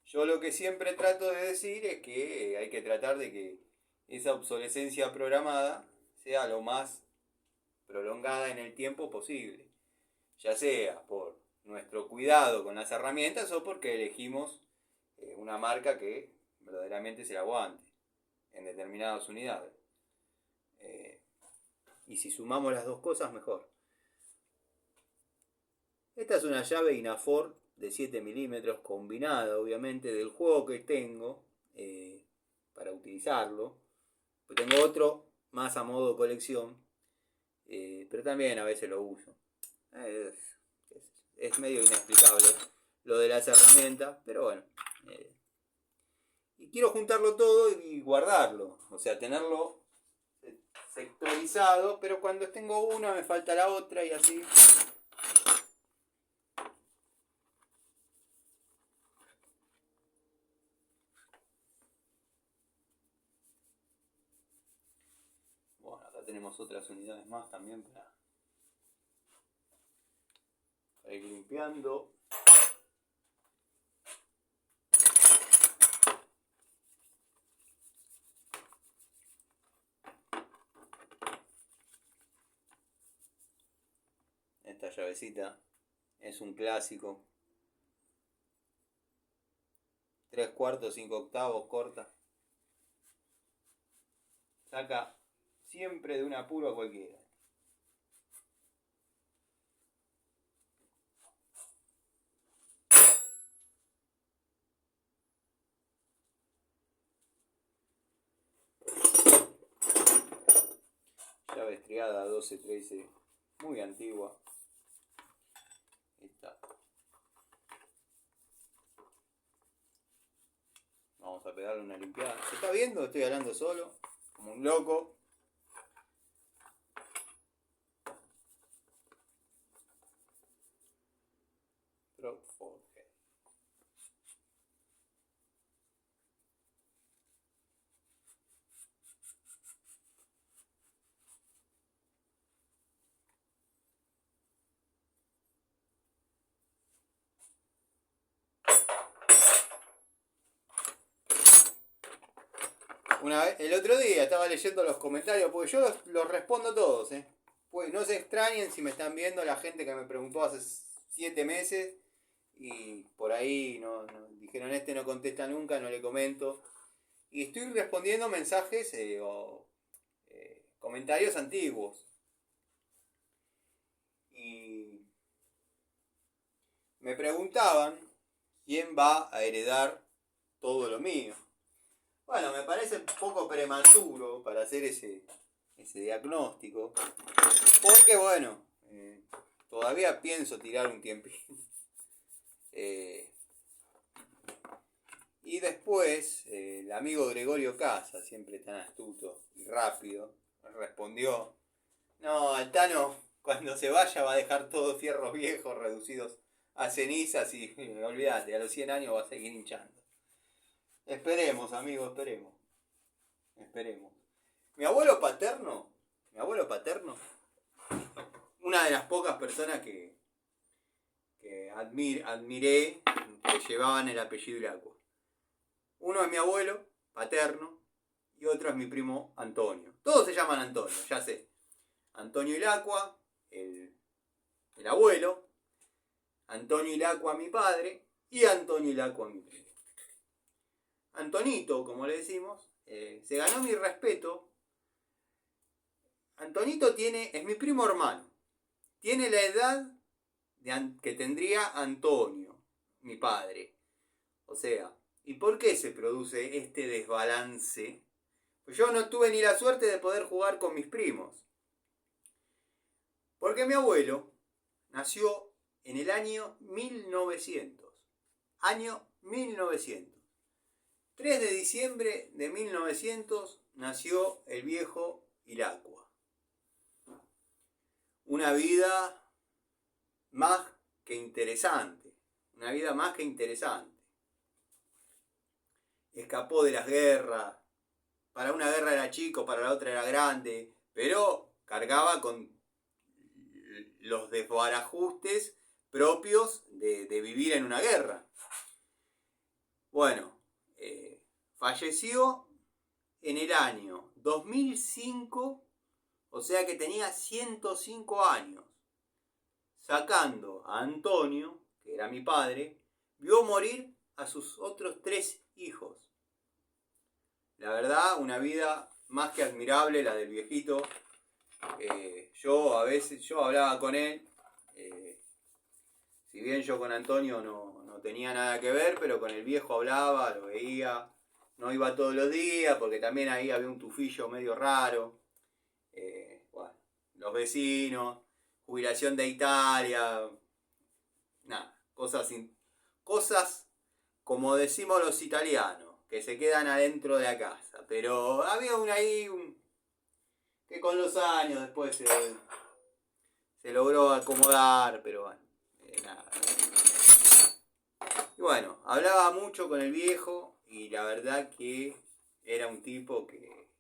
yo lo que siempre trato de decir es que hay que tratar de que esa obsolescencia programada sea lo más prolongada en el tiempo posible. Ya sea por nuestro cuidado con las herramientas o porque elegimos una marca que verdaderamente se la aguante en determinadas unidades. Y si sumamos las dos cosas, mejor. Esta es una llave Inafor de 7 milímetros combinada, obviamente, del juego que tengo para utilizarlo. Pues tengo otro más a modo colección, pero también a veces lo uso. Es medio inexplicable lo de las herramientas, pero bueno. Y quiero juntarlo todo y guardarlo, o sea, tenerlo sectorizado, pero cuando tengo una me falta la otra y así. Bueno, acá tenemos otras unidades más también para ir limpiando. Esta llavecita es un clásico. 3/4, 5/8, corta. Saca siempre de un apuro a cualquiera. Llave estriada 12-13, muy antigua. Esta. Vamos a pegarle una limpiada. ¿Se está viendo? Estoy hablando solo, como un loco. El otro día estaba leyendo los comentarios, porque yo los respondo todos, Pues no se extrañen si me están viendo la gente que me preguntó hace 7 meses y por ahí dijeron este no contesta nunca, no le comento. Y estoy respondiendo mensajes o comentarios antiguos. Y me preguntaban quién va a heredar todo lo mío. Bueno, me parece un poco prematuro para hacer ese diagnóstico. Porque bueno, todavía pienso tirar un tiempito. Y después, el amigo Gregorio Casa, siempre tan astuto y rápido, respondió: no, Altano, cuando se vaya va a dejar todos fierros viejos reducidos a cenizas y olvídate, a los 100 años va a seguir hinchando. Esperemos, amigo, esperemos. Mi abuelo paterno, una de las pocas personas que admiré que llevaban el apellido Ilacua. Uno es mi abuelo paterno y otro es mi primo Antonio. Todos se llaman Antonio, ya sé. Antonio Ilacqua, el abuelo, Antonio Ilacqua mi padre y Antonio Ilacqua mi primo. Antonito, como le decimos, se ganó mi respeto. Antonito es mi primo hermano. Tiene la edad que tendría Antonio, mi padre. O sea, ¿y por qué se produce este desbalance? Pues yo no tuve ni la suerte de poder jugar con mis primos. Porque mi abuelo nació en el año 1900. Año 1900. 3 de diciembre de 1900 nació el viejo Ilacqua. Una vida más que interesante. Una vida más que interesante. Escapó de las guerras. Para una guerra era chico, para la otra era grande. Pero cargaba con los desbarajustes propios de vivir en una guerra. Bueno, falleció en el año 2005, o sea que tenía 105 años. Sacando a Antonio, que era mi padre, vio morir a sus otros 3 hijos. La verdad, una vida más que admirable la del viejito. Yo hablaba con él, si bien yo con Antonio no tenía nada que ver, pero con el viejo hablaba, lo veía, no iba todos los días porque también ahí había un tufillo medio raro. Bueno, los vecinos, jubilación de Italia, nada, cosas como decimos los italianos, que se quedan adentro de la casa. Pero había que con los años después se logró acomodar, pero bueno, nada. Y bueno, hablaba mucho con el viejo y la verdad que era un tipo que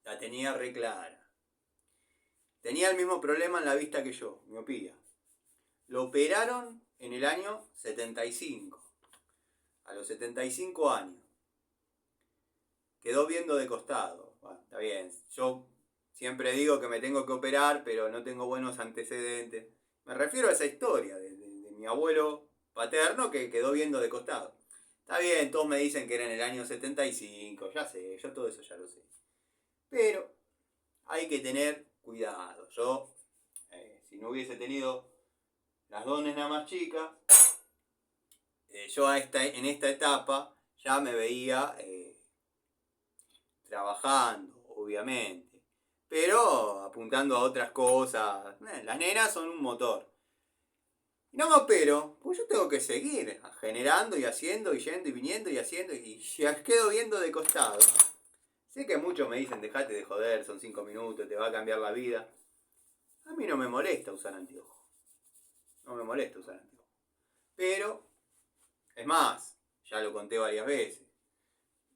la tenía re clara. Tenía el mismo problema en la vista que yo, miopía. Lo operaron en el año 75. A los 75 años. Quedó viendo de costado. Bueno, está bien. Yo siempre digo que me tengo que operar, pero no tengo buenos antecedentes. Me refiero a esa historia de mi abuelo paterno que quedó viendo de costado. Está bien, todos me dicen que era en el año 75, ya sé, yo todo eso ya lo sé. Pero hay que tener cuidado. Yo, si no hubiese tenido las dos nenas más chicas, yo en esta etapa ya me veía trabajando, obviamente, pero apuntando a otras cosas. Las nenas son un motor. No me opero, pues yo tengo que seguir generando y haciendo y yendo y viniendo y haciendo y ya quedo viendo de costado. Sé que muchos me dicen, dejate de joder, son 5 minutos, te va a cambiar la vida. A mí no me molesta usar anteojos. No me molesta usar anteojos. Pero, es más, ya lo conté varias veces.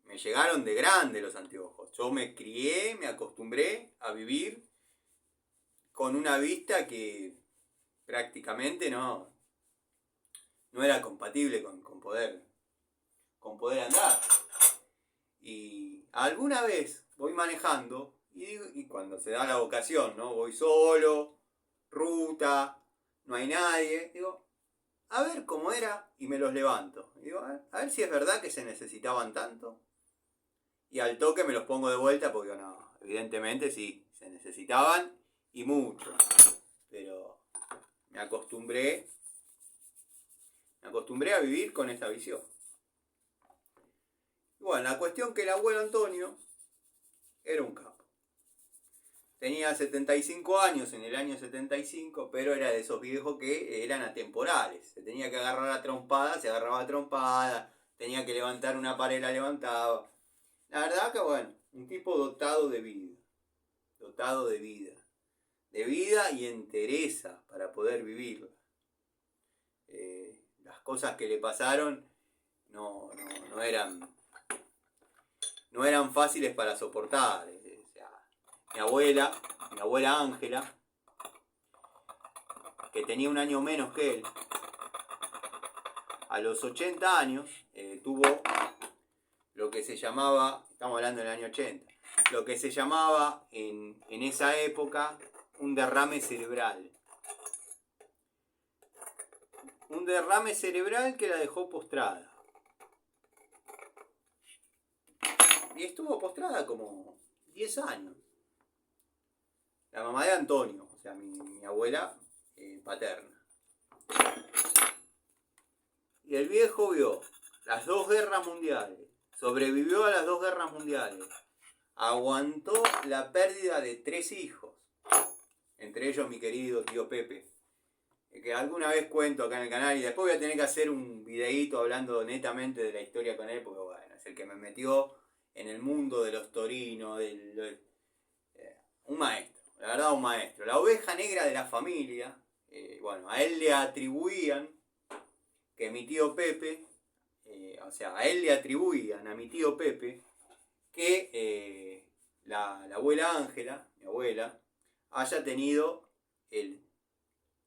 Me llegaron de grande los anteojos. Yo me crié, me acostumbré a vivir con una vista que prácticamente no era compatible con poder andar. Y alguna vez voy manejando y cuando se da la ocasión, ¿no? Voy solo, ruta, no hay nadie, digo, a ver cómo era y me los levanto. Digo, a ver si es verdad que se necesitaban tanto. Y al toque me los pongo de vuelta porque no, evidentemente sí, se necesitaban y mucho. Pero me acostumbré a vivir con esta visión. Y bueno, la cuestión que el abuelo Antonio era un capo. Tenía 75 años en el año 75, pero era de esos viejos que eran atemporales. Se tenía que agarrar a trompada, se agarraba a trompada, tenía que levantar una pared, la levantaba. La verdad que bueno, un tipo dotado de vida. Dotado de vida. De vida y entereza para poder vivirla. Las cosas que le pasaron no eran fáciles para soportar. O sea, mi abuela Ángela, que tenía un año menos que él, a los 80 años tuvo lo que se llamaba, estamos hablando del año 80, lo que se llamaba en esa época un derrame cerebral. Un derrame cerebral que la dejó postrada. Y estuvo postrada como 10 años. La mamá de Antonio, o sea, mi abuela paterna. Y el viejo vio las 2 guerras mundiales, sobrevivió a las 2 guerras mundiales, aguantó la pérdida de 3 hijos, entre ellos mi querido tío Pepe, que alguna vez cuento acá en el canal, y después voy a tener que hacer un videíto hablando netamente de la historia con él, porque bueno, es el que me metió en el mundo de los torinos, un maestro, la verdad un maestro. La oveja negra de la familia, bueno, a él le atribuían que mi tío Pepe, o sea, a él le atribuían a mi tío Pepe que la abuela Ángela, mi abuela, haya tenido el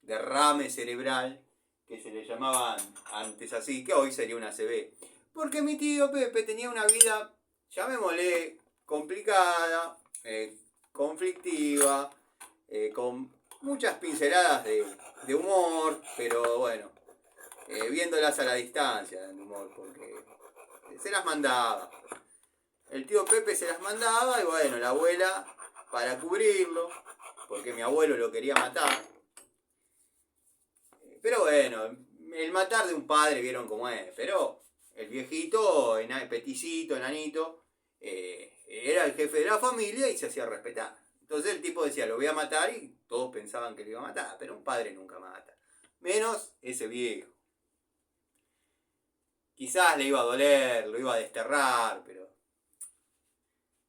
derrame cerebral que se le llamaba antes así, que hoy sería una ACV. Porque mi tío Pepe tenía una vida, llamémosle, complicada, conflictiva, con muchas pinceladas de humor, pero bueno, viéndolas a la distancia de humor, porque se las mandaba. El tío Pepe se las mandaba y bueno, la abuela, para cubrirlo, porque mi abuelo lo quería matar. Pero bueno, el matar de un padre vieron cómo es, pero el viejito, peticito, enanito, era el jefe de la familia y se hacía respetar. Entonces el tipo decía, lo voy a matar, y todos pensaban que lo iba a matar, pero un padre nunca mata. Menos ese viejo. Quizás le iba a doler, lo iba a desterrar, pero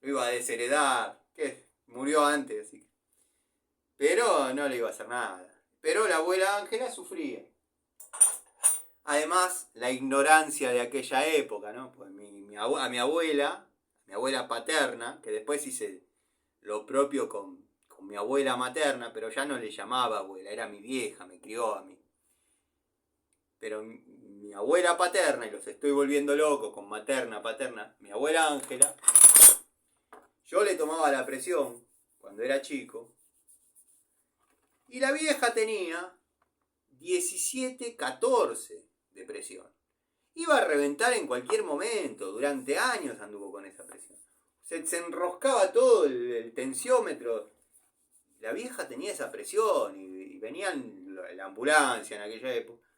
lo iba a desheredar, que murió antes, así. Pero no le iba a hacer nada. Pero la abuela Ángela sufría. Además, la ignorancia de aquella época, ¿no? Pues a mi abuela paterna, que después hice lo propio con mi abuela materna, pero ya no le llamaba abuela, era mi vieja, me crió a mí. Pero mi abuela paterna, y los estoy volviendo loco con materna, paterna, mi abuela Ángela, yo le tomaba la presión cuando era chico, y la vieja tenía 17, 14 de presión. Iba a reventar en cualquier momento, durante años anduvo con esa presión. Se enroscaba todo el tensiómetro. La vieja tenía esa presión y venían la ambulancia en aquella época.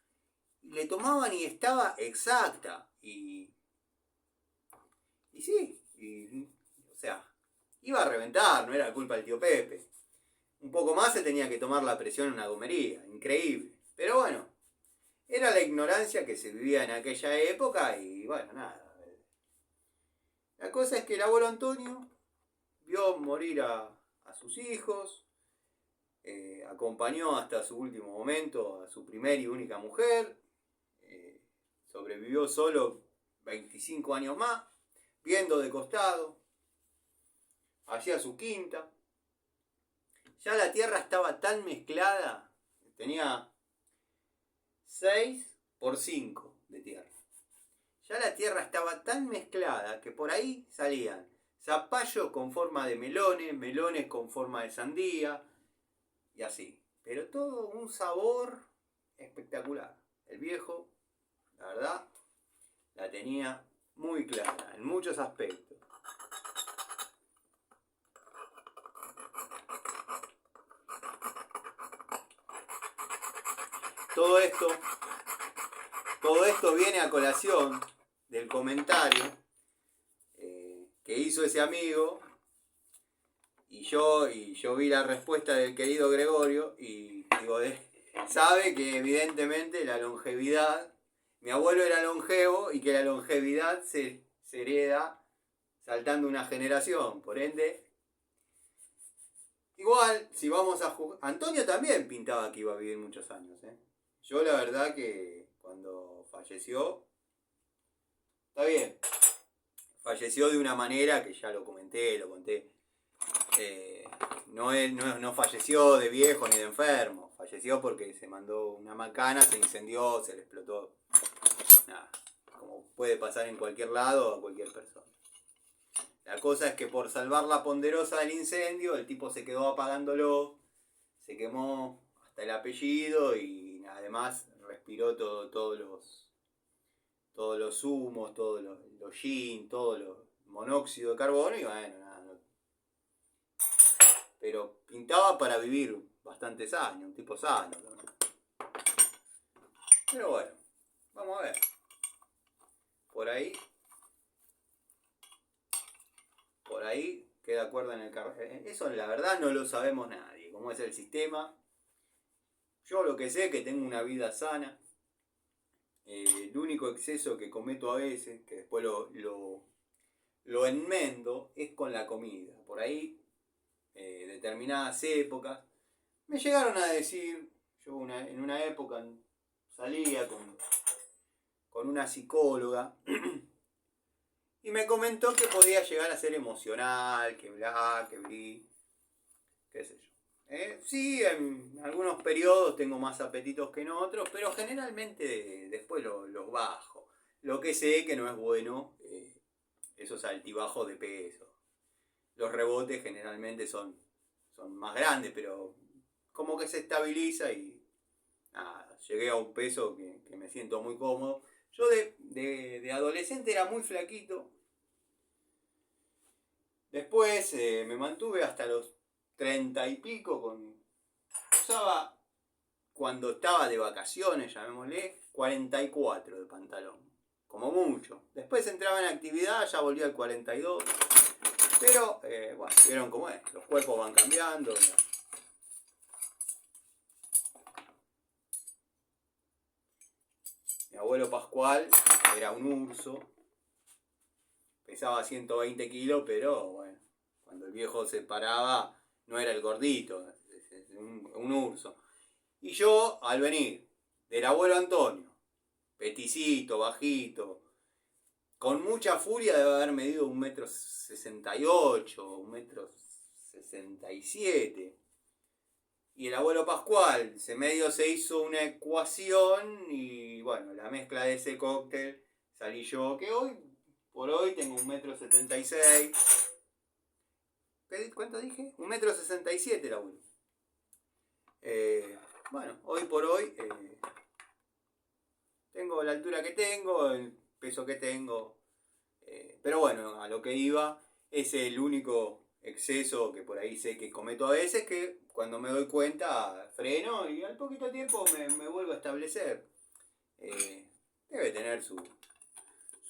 Y le tomaban y estaba exacta. Y sí, o sea, iba a reventar, no era culpa del tío Pepe. Un poco más se tenía que tomar la presión en una gomería, increíble. Pero bueno, era la ignorancia que se vivía en aquella época y bueno, nada. La cosa es que el abuelo Antonio vio morir a sus hijos, acompañó hasta su último momento a su primera y única mujer, sobrevivió solo 25 años más, viendo de costado, hacía su quinta. Ya la tierra estaba tan mezclada, tenía 6 por 5 de tierra. Ya la tierra estaba tan mezclada que por ahí salían zapallos con forma de melones, melones con forma de sandía y así. Pero todo un sabor espectacular. El viejo, la verdad, la tenía muy clara en muchos aspectos. Todo esto viene a colación del comentario que hizo ese amigo, y yo vi la respuesta del querido Gregorio y digo, sabe que evidentemente la longevidad, mi abuelo era longevo y que la longevidad se hereda saltando una generación, por ende, igual, si vamos a jugar, Antonio también pintaba que iba a vivir muchos años, Yo la verdad que cuando falleció, está bien, falleció de una manera que ya lo conté. No falleció de viejo ni de enfermo, falleció porque se mandó una macana, se incendió, se le explotó. Nada, como puede pasar en cualquier lado a cualquier persona. La cosa es que por salvar la ponderosa del incendio, el tipo se quedó apagándolo, se quemó hasta el apellido y además respiró todos los humos, todos los gin, todo los monóxido de carbono y bueno, nada. Pero pintaba para vivir bastantes años, un tipo sano, ¿no? Pero bueno, vamos a ver. Por ahí queda cuerda en el carro. Eso la verdad no lo sabemos nadie, cómo es el sistema. Yo lo que sé es que tengo una vida sana. El único exceso que cometo a veces, que después lo enmendo, es con la comida. Por ahí, determinadas épocas, me llegaron a decir, yo en una época salía con una psicóloga y me comentó que podía llegar a ser emocional, que bla, que bli, qué sé yo. Sí, en algunos periodos tengo más apetitos que en otros, pero generalmente después los bajo. Lo que sé que no es bueno, esos altibajos de peso. Los rebotes generalmente son más grandes, pero como que se estabiliza y nada, llegué a un peso que me siento muy cómodo. Yo de adolescente era muy flaquito. Después me mantuve hasta los 30 y pico. Usaba, cuando estaba de vacaciones, llamémosle, 44 de pantalón. Como mucho. Después entraba en actividad, ya volví al 42. Pero, bueno, vieron cómo es. Los cuerpos van cambiando. Mi abuelo Pascual era un urso. Pesaba 120 kilos, pero bueno, cuando el viejo se paraba, no era el gordito, un urso. Y yo, al venir del abuelo Antonio, peticito, bajito, con mucha furia debe haber medido 1,68 m, 1,67 m. Y el abuelo Pascual se hizo una ecuación y bueno, la mezcla de ese cóctel salí yo, que por hoy tengo 1,76 m. ¿Cuánto dije? 1,67 m el abuelo. Bueno, hoy por hoy tengo la altura que tengo, el peso que tengo. Pero bueno, a lo que iba, es el único exceso que por ahí sé que cometo a veces, que cuando me doy cuenta freno y al poquito tiempo me vuelvo a establecer. Debe tener su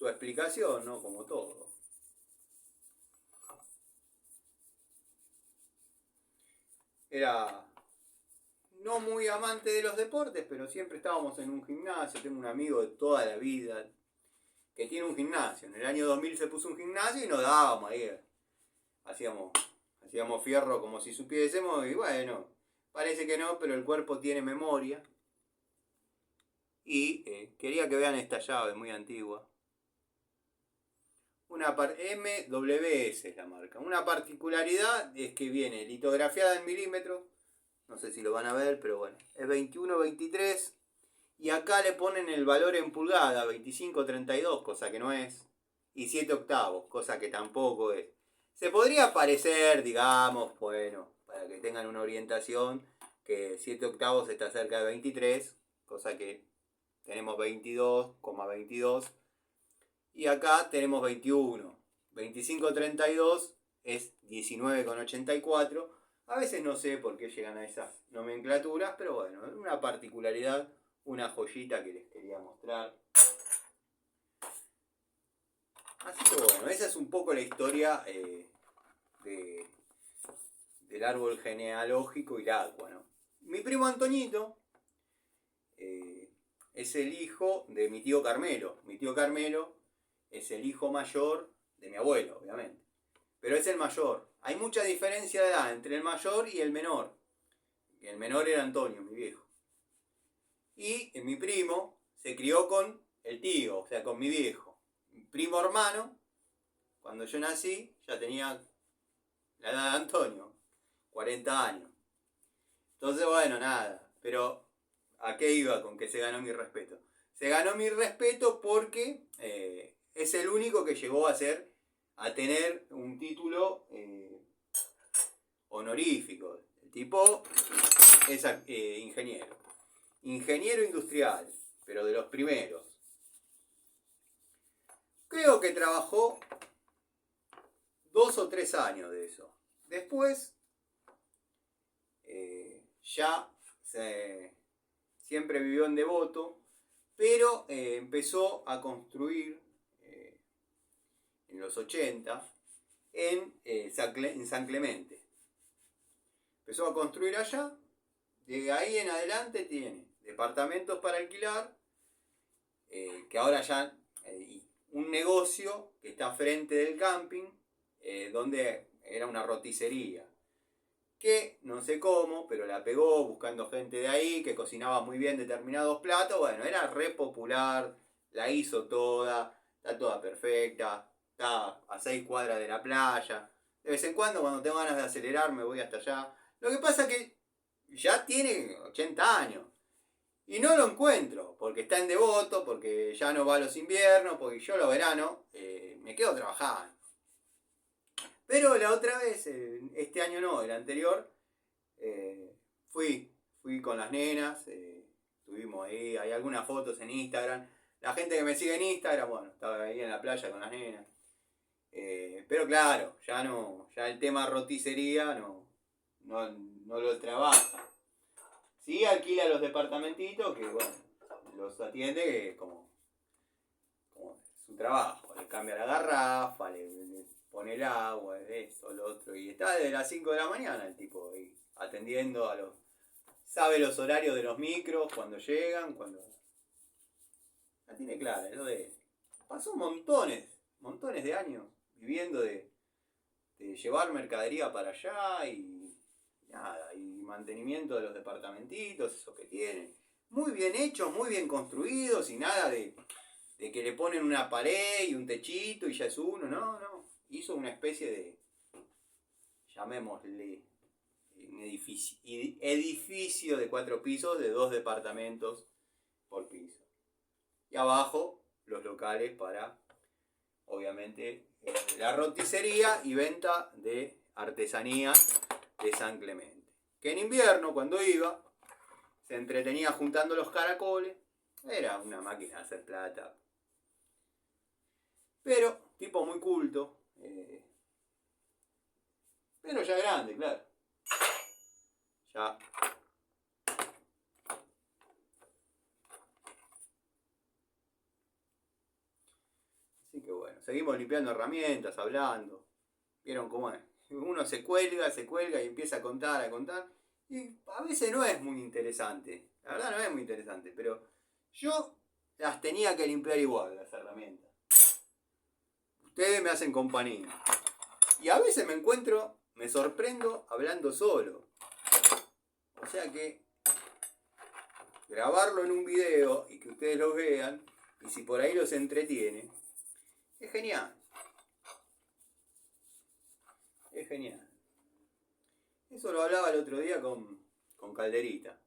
explicación, ¿no? Como todo. Era no muy amante de los deportes, pero siempre estábamos en un gimnasio. Tengo un amigo de toda la vida que tiene un gimnasio. En el año 2000 se puso un gimnasio y nos dábamos ahí. Hacíamos fierro como si supiésemos y bueno, parece que no, pero el cuerpo tiene memoria. Y quería que vean esta llave muy antigua. MWS es la marca. Una particularidad es que viene litografiada en milímetros. No sé si lo van a ver, pero bueno. Es 21-23. Y acá le ponen el valor en pulgada, 25-32, cosa que no es. Y 7 octavos, cosa que tampoco es. Se podría parecer, digamos, bueno, para que tengan una orientación, que 7 octavos está cerca de 23, cosa que tenemos 22,22. Y acá tenemos 21. 25-32 es 19,84. A veces no sé por qué llegan a esas nomenclaturas, pero bueno, una particularidad, una joyita que les quería mostrar. Así que bueno, esa es un poco la historia del árbol genealógico Iraqua, ¿no? Mi primo Antoñito es el hijo de mi tío Carmelo. Mi tío Carmelo es el hijo mayor de mi abuelo, obviamente. Pero es el mayor. Hay mucha diferencia de edad entre el mayor y el menor. Y el menor era Antonio, mi viejo. Y mi primo se crió con el tío, o sea, con mi viejo. Mi primo hermano, cuando yo nací, ya tenía la edad de Antonio, 40 años. Entonces, bueno, nada. Pero, ¿a qué iba con que se ganó mi respeto? Se ganó mi respeto porque es el único que llegó a ser a tener un título honorífico. El tipo es ingeniero. Ingeniero industrial, pero de los primeros. Creo que trabajó 2 o 3 años de eso. Después, siempre vivió en Devoto, pero empezó a construir en los 80 en San Clemente. Empezó a construir allá. De ahí en adelante tiene departamentos para alquilar, que ahora ya un negocio que está frente del camping, donde era una roticería, que no sé cómo, pero la pegó buscando gente de ahí, que cocinaba muy bien determinados platos. Bueno, era re popular, la hizo toda, está toda perfecta, está a 6 cuadras de la playa. De vez en cuando tengo ganas de acelerar, me voy hasta allá. Lo que pasa es que ya tiene 80 años. Y no lo encuentro, porque está en Devoto, porque ya no va a los inviernos, porque yo los veranos me quedo trabajando. Pero la otra vez, este año no, el anterior, fui con las nenas, tuvimos ahí, hay algunas fotos en Instagram. La gente que me sigue en Instagram, bueno, estaba ahí en la playa con las nenas. Pero claro, ya el tema roticería no lo trabaja. Sí, alquila los departamentitos, que bueno, los atiende como su trabajo. Le cambia la garrafa, le pone el agua, esto, lo otro. Y está desde las 5 de la mañana el tipo ahí, atendiendo a los... Sabe los horarios de los micros, cuando llegan, cuando... La tiene clara, ¿no? Pasó montones de años viviendo de llevar mercadería para allá y nada, y mantenimiento de los departamentitos, esos que tienen. Muy bien hechos, muy bien construidos y nada de que le ponen una pared y un techito y ya es uno, no. Hizo una especie de, llamémosle, un edificio de 4 pisos de 2 departamentos por piso. Y abajo los locales para, obviamente, la roticería y venta de artesanías de San Clemente. Que en invierno, cuando iba, se entretenía juntando los caracoles. Era una máquina de hacer plata. Pero, tipo muy culto. Pero ya grande, claro. Ya. Así que bueno, seguimos limpiando herramientas, hablando. ¿Vieron cómo es? Uno se cuelga y empieza a contar. Y a veces no es muy interesante. La verdad no es muy interesante. Pero yo las tenía que limpiar igual, las herramientas. Ustedes me hacen compañía. Y a veces me sorprendo hablando solo. O sea que grabarlo en un video y que ustedes lo vean, y si por ahí los entretiene, es genial. Es genial. Eso lo hablaba el otro día con Calderita.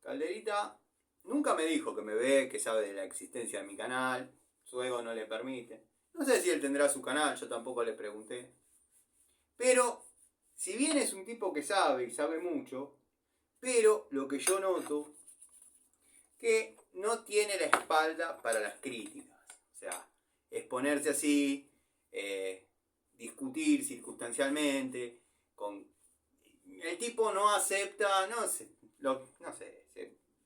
Calderita nunca me dijo que me ve, que sabe de la existencia de mi canal. Su ego no le permite. No sé si él tendrá su canal, yo tampoco le pregunté. Pero, si bien es un tipo que sabe y sabe mucho, pero lo que yo noto, que no tiene la espalda para las críticas. O sea, exponerse así, discutir circunstancialmente, el tipo no acepta, no sé,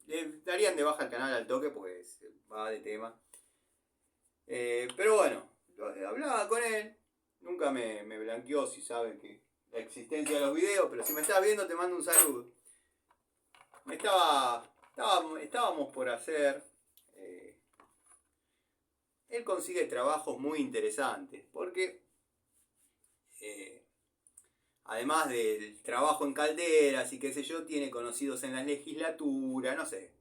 le darían de baja el canal al toque porque se va de tema. Pero bueno, hablaba con él, nunca me blanqueó si sabe que la existencia de los videos, pero si me estás viendo te mando un saludo. Estábamos por hacer... él consigue trabajos muy interesantes, porque además del trabajo en calderas y qué sé yo, tiene conocidos en la legislatura, no sé.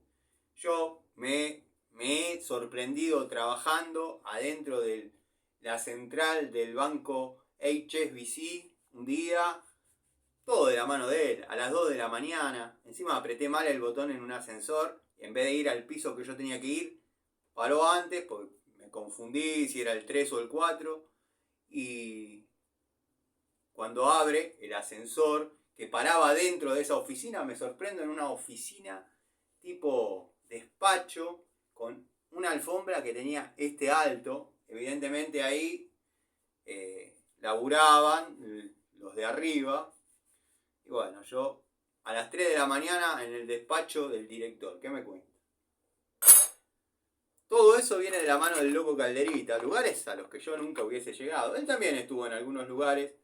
Yo me he sorprendido trabajando adentro de la central del banco HSBC un día, todo de la mano de él, a las 2 de la mañana. Encima apreté mal el botón en un ascensor y en vez de ir al piso que yo tenía que ir, paró antes porque confundí si era el 3 o el 4. Y cuando abre el ascensor que paraba dentro de esa oficina, me sorprendo en una oficina tipo despacho con una alfombra que tenía este alto. Evidentemente ahí laburaban los de arriba. Y bueno, yo a las 3 de la mañana en el despacho del director. ¿Qué me cuenta? Todo eso viene de la mano del loco Calderita, lugares a los que yo nunca hubiese llegado. Él también estuvo en algunos lugares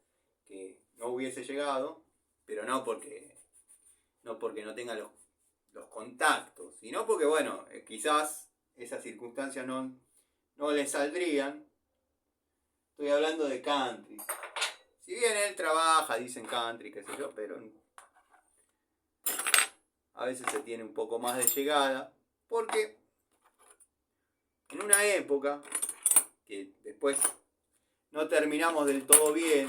que no hubiese llegado, pero no porque no tenga los contactos, sino porque, bueno, quizás esas circunstancias no le saldrían. Estoy hablando de country. Si bien él trabaja, dicen country, qué sé yo, pero a veces se tiene un poco más de llegada, porque en una época que después no terminamos del todo bien,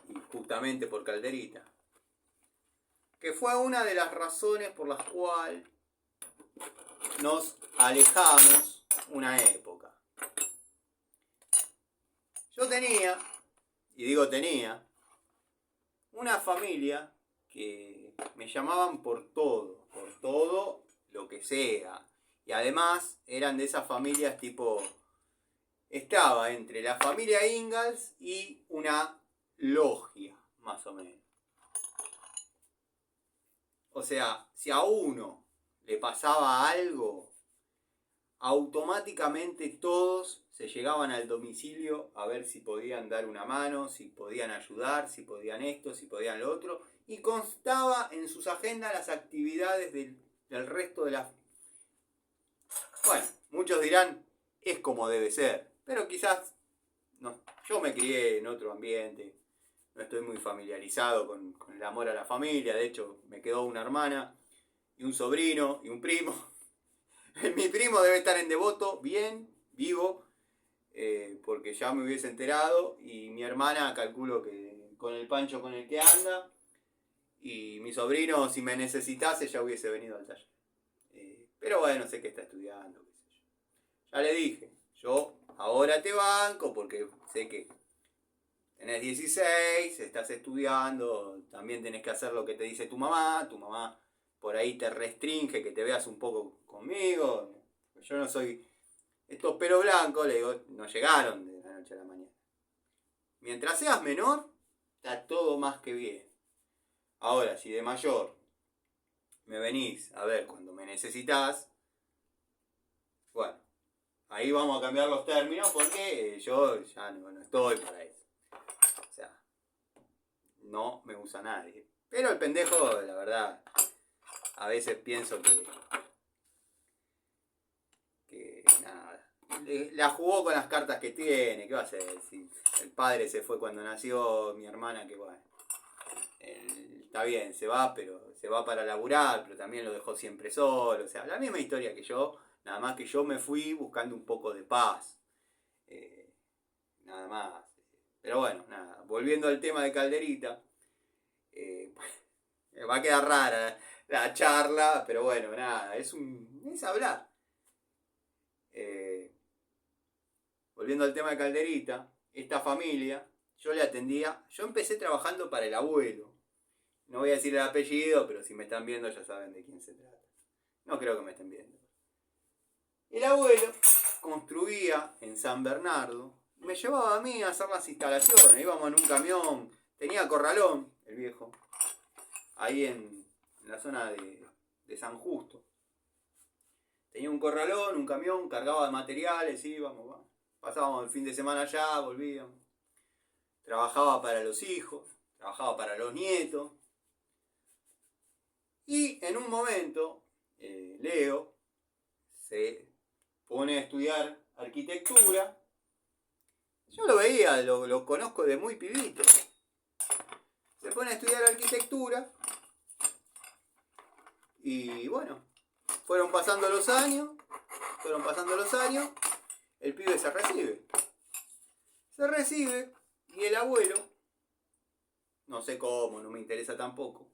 y justamente por Calderita, que fue una de las razones por las cuales nos alejamos una época. Yo tenía, y digo tenía, una familia que me llamaban por todo lo que sea. Y además eran de esas familias tipo, estaba entre la familia Ingalls y una logia, más o menos. O sea, si a uno le pasaba algo, automáticamente todos se llegaban al domicilio a ver si podían dar una mano, si podían ayudar, si podían esto, si podían lo otro. Y constaba en sus agendas las actividades del resto de la... Bueno, muchos dirán, es como debe ser. Pero quizás, no, yo me crié en otro ambiente. No estoy muy familiarizado con el amor a la familia. De hecho, me quedó una hermana y un sobrino y un primo. Mi primo debe estar en Devoto, bien, vivo, porque ya me hubiese enterado. Y mi hermana, calculo que con el pancho con el que anda. Y mi sobrino, si me necesitase, ya hubiese venido al taller. Pero bueno, sé que está estudiando, qué sé yo. Ya le dije, yo ahora te banco porque sé que tenés 16, estás estudiando, también tenés que hacer lo que te dice tu mamá por ahí te restringe que te veas un poco conmigo. Yo no soy... Estos pelos blancos, le digo, no llegaron de la noche a la mañana. Mientras seas menor, está todo más que bien. Ahora, si de mayor me venís a ver cuando me necesitas, bueno, ahí vamos a cambiar los términos porque yo ya no estoy para eso. O sea, no me usa nadie. Pero el pendejo, la verdad, a veces pienso que nada, la jugó con las cartas que tiene. ¿Qué va a hacer? Si el padre se fue cuando nació, mi hermana, que bueno, está bien, se va, pero se va para laburar, pero también lo dejó siempre solo. O sea, la misma historia que yo, nada más que yo me fui buscando un poco de paz. Nada más. Pero bueno, nada, volviendo al tema de Calderita, va a quedar rara la charla, pero bueno, nada, es hablar. Volviendo al tema de Calderita, esta familia, yo le atendía, yo empecé trabajando para el abuelo. No voy a decir el apellido, pero si me están viendo ya saben de quién se trata. No creo que me estén viendo. El abuelo construía en San Bernardo, me llevaba a mí a hacer las instalaciones, íbamos en un camión, tenía corralón, el viejo, ahí en la zona de San Justo. Tenía un corralón, un camión, cargaba de materiales, íbamos, pasábamos el fin de semana allá, volvíamos. Trabajaba para los hijos, trabajaba para los nietos. Y en un momento, Leo se pone a estudiar arquitectura. Yo lo veía, lo conozco de muy pibito. Se pone a estudiar arquitectura. Y bueno, fueron pasando los años. El pibe se recibe. Y el abuelo, no sé cómo, no me interesa tampoco.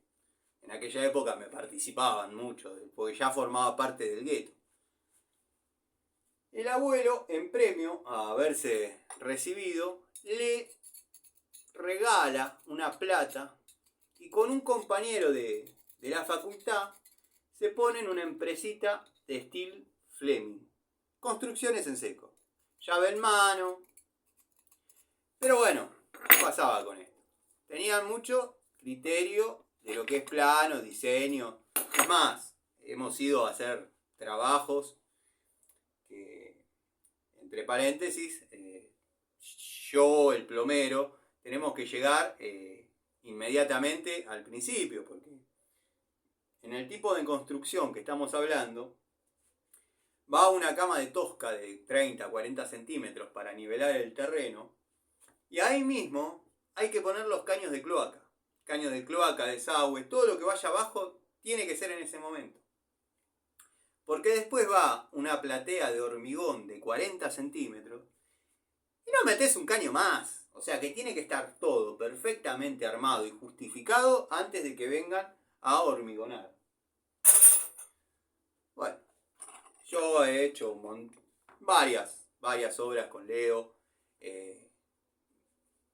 En aquella época me participaban mucho, porque ya formaba parte del gueto. El abuelo, en premio a haberse recibido, le regala una plata y con un compañero de la facultad se ponen una empresita de Steel Fleming. Construcciones en seco. Llave en mano. Pero bueno, ¿qué pasaba con esto? Tenían mucho criterio de lo que es plano, diseño. Es más, hemos ido a hacer trabajos que, entre paréntesis, yo, el plomero, tenemos que llegar inmediatamente al principio, porque en el tipo de construcción que estamos hablando, va una cama de tosca de 30, 40 centímetros para nivelar el terreno, y ahí mismo hay que poner los caños de cloaca. Caños de cloaca, desagüe, todo lo que vaya abajo tiene que ser en ese momento. Porque después va una platea de hormigón de 40 centímetros y no metes un caño más. O sea que tiene que estar todo perfectamente armado y justificado antes de que vengan a hormigonar. Bueno, yo he hecho varias obras con Leo.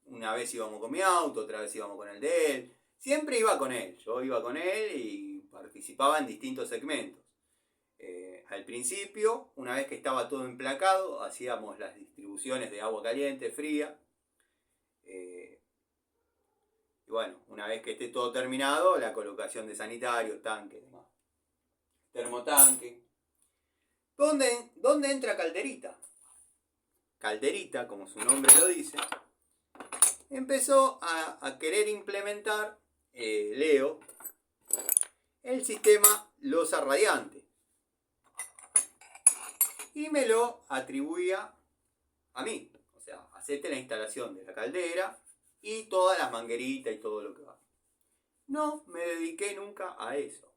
Una vez íbamos con mi auto, otra vez íbamos con el de él. Siempre iba con él. Yo iba con él y participaba en distintos segmentos. Al principio, una vez que estaba todo emplacado, hacíamos las distribuciones de agua caliente, fría. Y bueno, una vez que esté todo terminado, la colocación de sanitario, tanque, demás. Termotanque. ¿Dónde entra Calderita? Calderita, como su nombre lo dice, empezó a querer implementar, Leo, el sistema losa radiante. Y me lo atribuía a mí. O sea, hacete la instalación de la caldera y todas las mangueritas y todo lo que va. No me dediqué nunca a eso.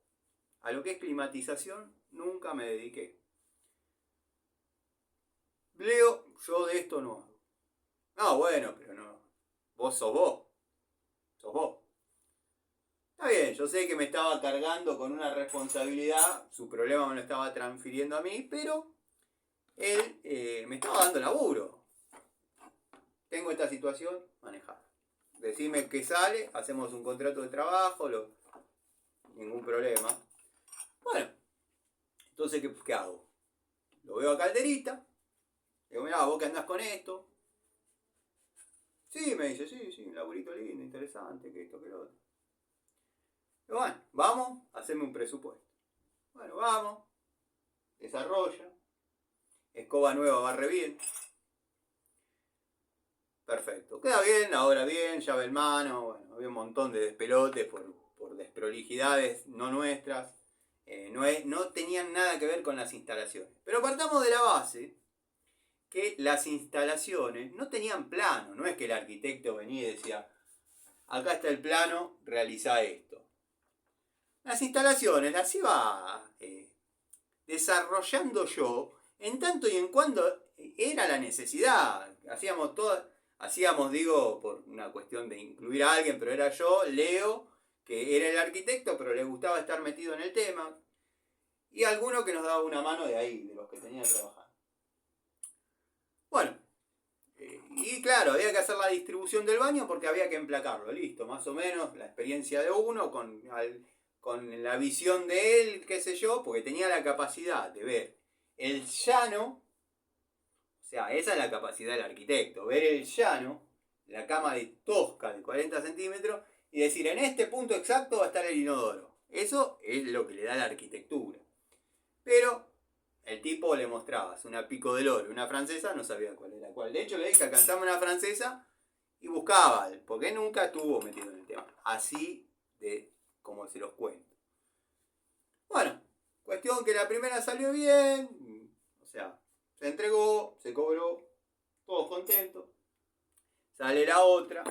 A lo que es climatización, nunca me dediqué. Leo, yo de esto no hago. No, bueno, pero no. Vos sos vos. Sos vos. Está bien, yo sé que me estaba cargando con una responsabilidad. Su problema me lo estaba transfiriendo a mí, pero él me estaba dando laburo. Tengo esta situación, manejada. Decime qué sale, hacemos un contrato de trabajo, ningún problema. Bueno, entonces, ¿qué hago? Lo veo a Calderita, le digo, mirá, vos que andás con esto. Sí, me dice, sí, un laburito lindo, interesante, que esto, que lo otro. Y bueno, vamos, haceme un presupuesto. Bueno, vamos, desarrolla, escoba nueva, barre bien. Perfecto, queda bien, la obra bien, llave en mano, bueno, había un montón de despelotes por desprolijidades no nuestras, no tenían nada que ver con las instalaciones. Pero partamos de la base que las instalaciones no tenían plano, no es que el arquitecto venía y decía, acá está el plano, realiza esto. Las instalaciones las iba desarrollando yo en tanto y en cuando era la necesidad. Hacíamos, digo, por una cuestión de incluir a alguien, pero era yo, Leo, que era el arquitecto, pero le gustaba estar metido en el tema, y alguno que nos daba una mano de ahí, de los que tenía que trabajar. Bueno, y claro, había que hacer la distribución del baño porque había que emplacarlo, listo, más o menos la experiencia de uno con la visión de él, qué sé yo, porque tenía la capacidad de ver el llano. O sea, esa es la capacidad del arquitecto, ver el llano, la cama de tosca de 40 centímetros, y decir, en este punto exacto va a estar el inodoro. Eso es lo que le da la arquitectura. Pero el tipo le mostrabas una Pico del Oro, una francesa, no sabía cuál era cuál. De hecho, le dije, alcanzame una francesa y buscaba, porque nunca estuvo metido en el tema. Así de como se los cuento. Bueno, cuestión que la primera salió bien, o sea, se entregó, se cobró, todos contentos. Sale la otra.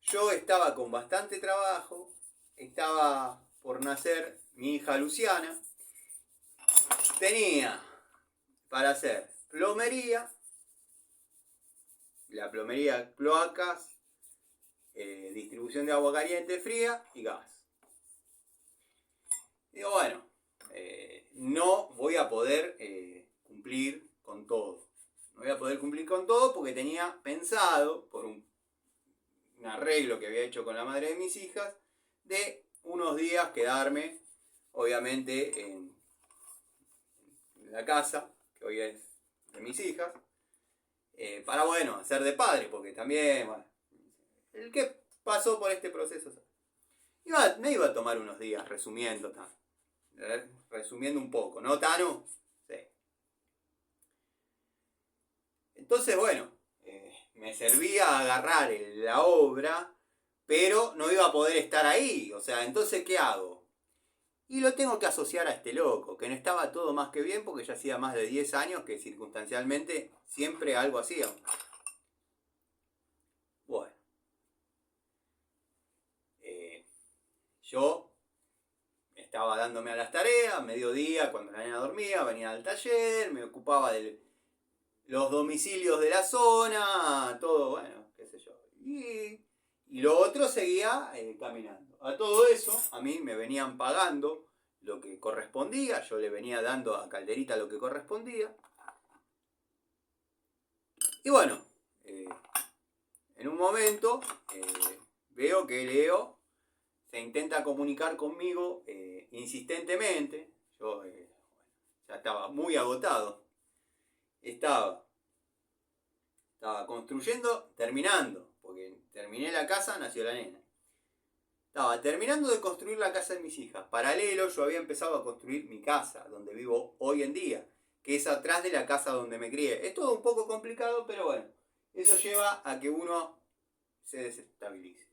Yo estaba con bastante trabajo, estaba por nacer mi hija Luciana. Tenía para hacer plomería, la plomería cloacas, distribución de agua caliente, fría y gas. Digo, bueno, no voy a poder cumplir con todo. No voy a poder cumplir con todo porque tenía pensado, por un arreglo que había hecho con la madre de mis hijas, de unos días quedarme, obviamente, en la casa, que hoy es de mis hijas, para, bueno, hacer de padre, porque también, bueno, el que pasó por este proceso, me iba a tomar unos días resumiendo un poco, ¿no, Tano? Sí. Entonces, bueno, me servía agarrar la obra, pero no iba a poder estar ahí. O sea, entonces, ¿qué hago? Y lo tengo que asociar a este loco, que no estaba todo más que bien porque ya hacía más de 10 años que circunstancialmente siempre algo hacía. Bueno, yo estaba dándome a las tareas, mediodía, cuando la nena dormía, venía al taller, me ocupaba de los domicilios de la zona, todo, bueno, qué sé yo. Y lo otro seguía caminando. A todo eso, a mí me venían pagando lo que correspondía, yo le venía dando a Calderita lo que correspondía. Y bueno, en un momento veo que Leo se intenta comunicar conmigo insistentemente. Yo ya estaba muy agotado. Estaba construyendo, terminando, porque terminé la casa, nació la nena. Estaba terminando de construir la casa de mis hijas. Paralelo, yo había empezado a construir mi casa, donde vivo hoy en día, que es atrás de la casa donde me crié. Es todo un poco complicado, pero bueno, eso lleva a que uno se desestabilice.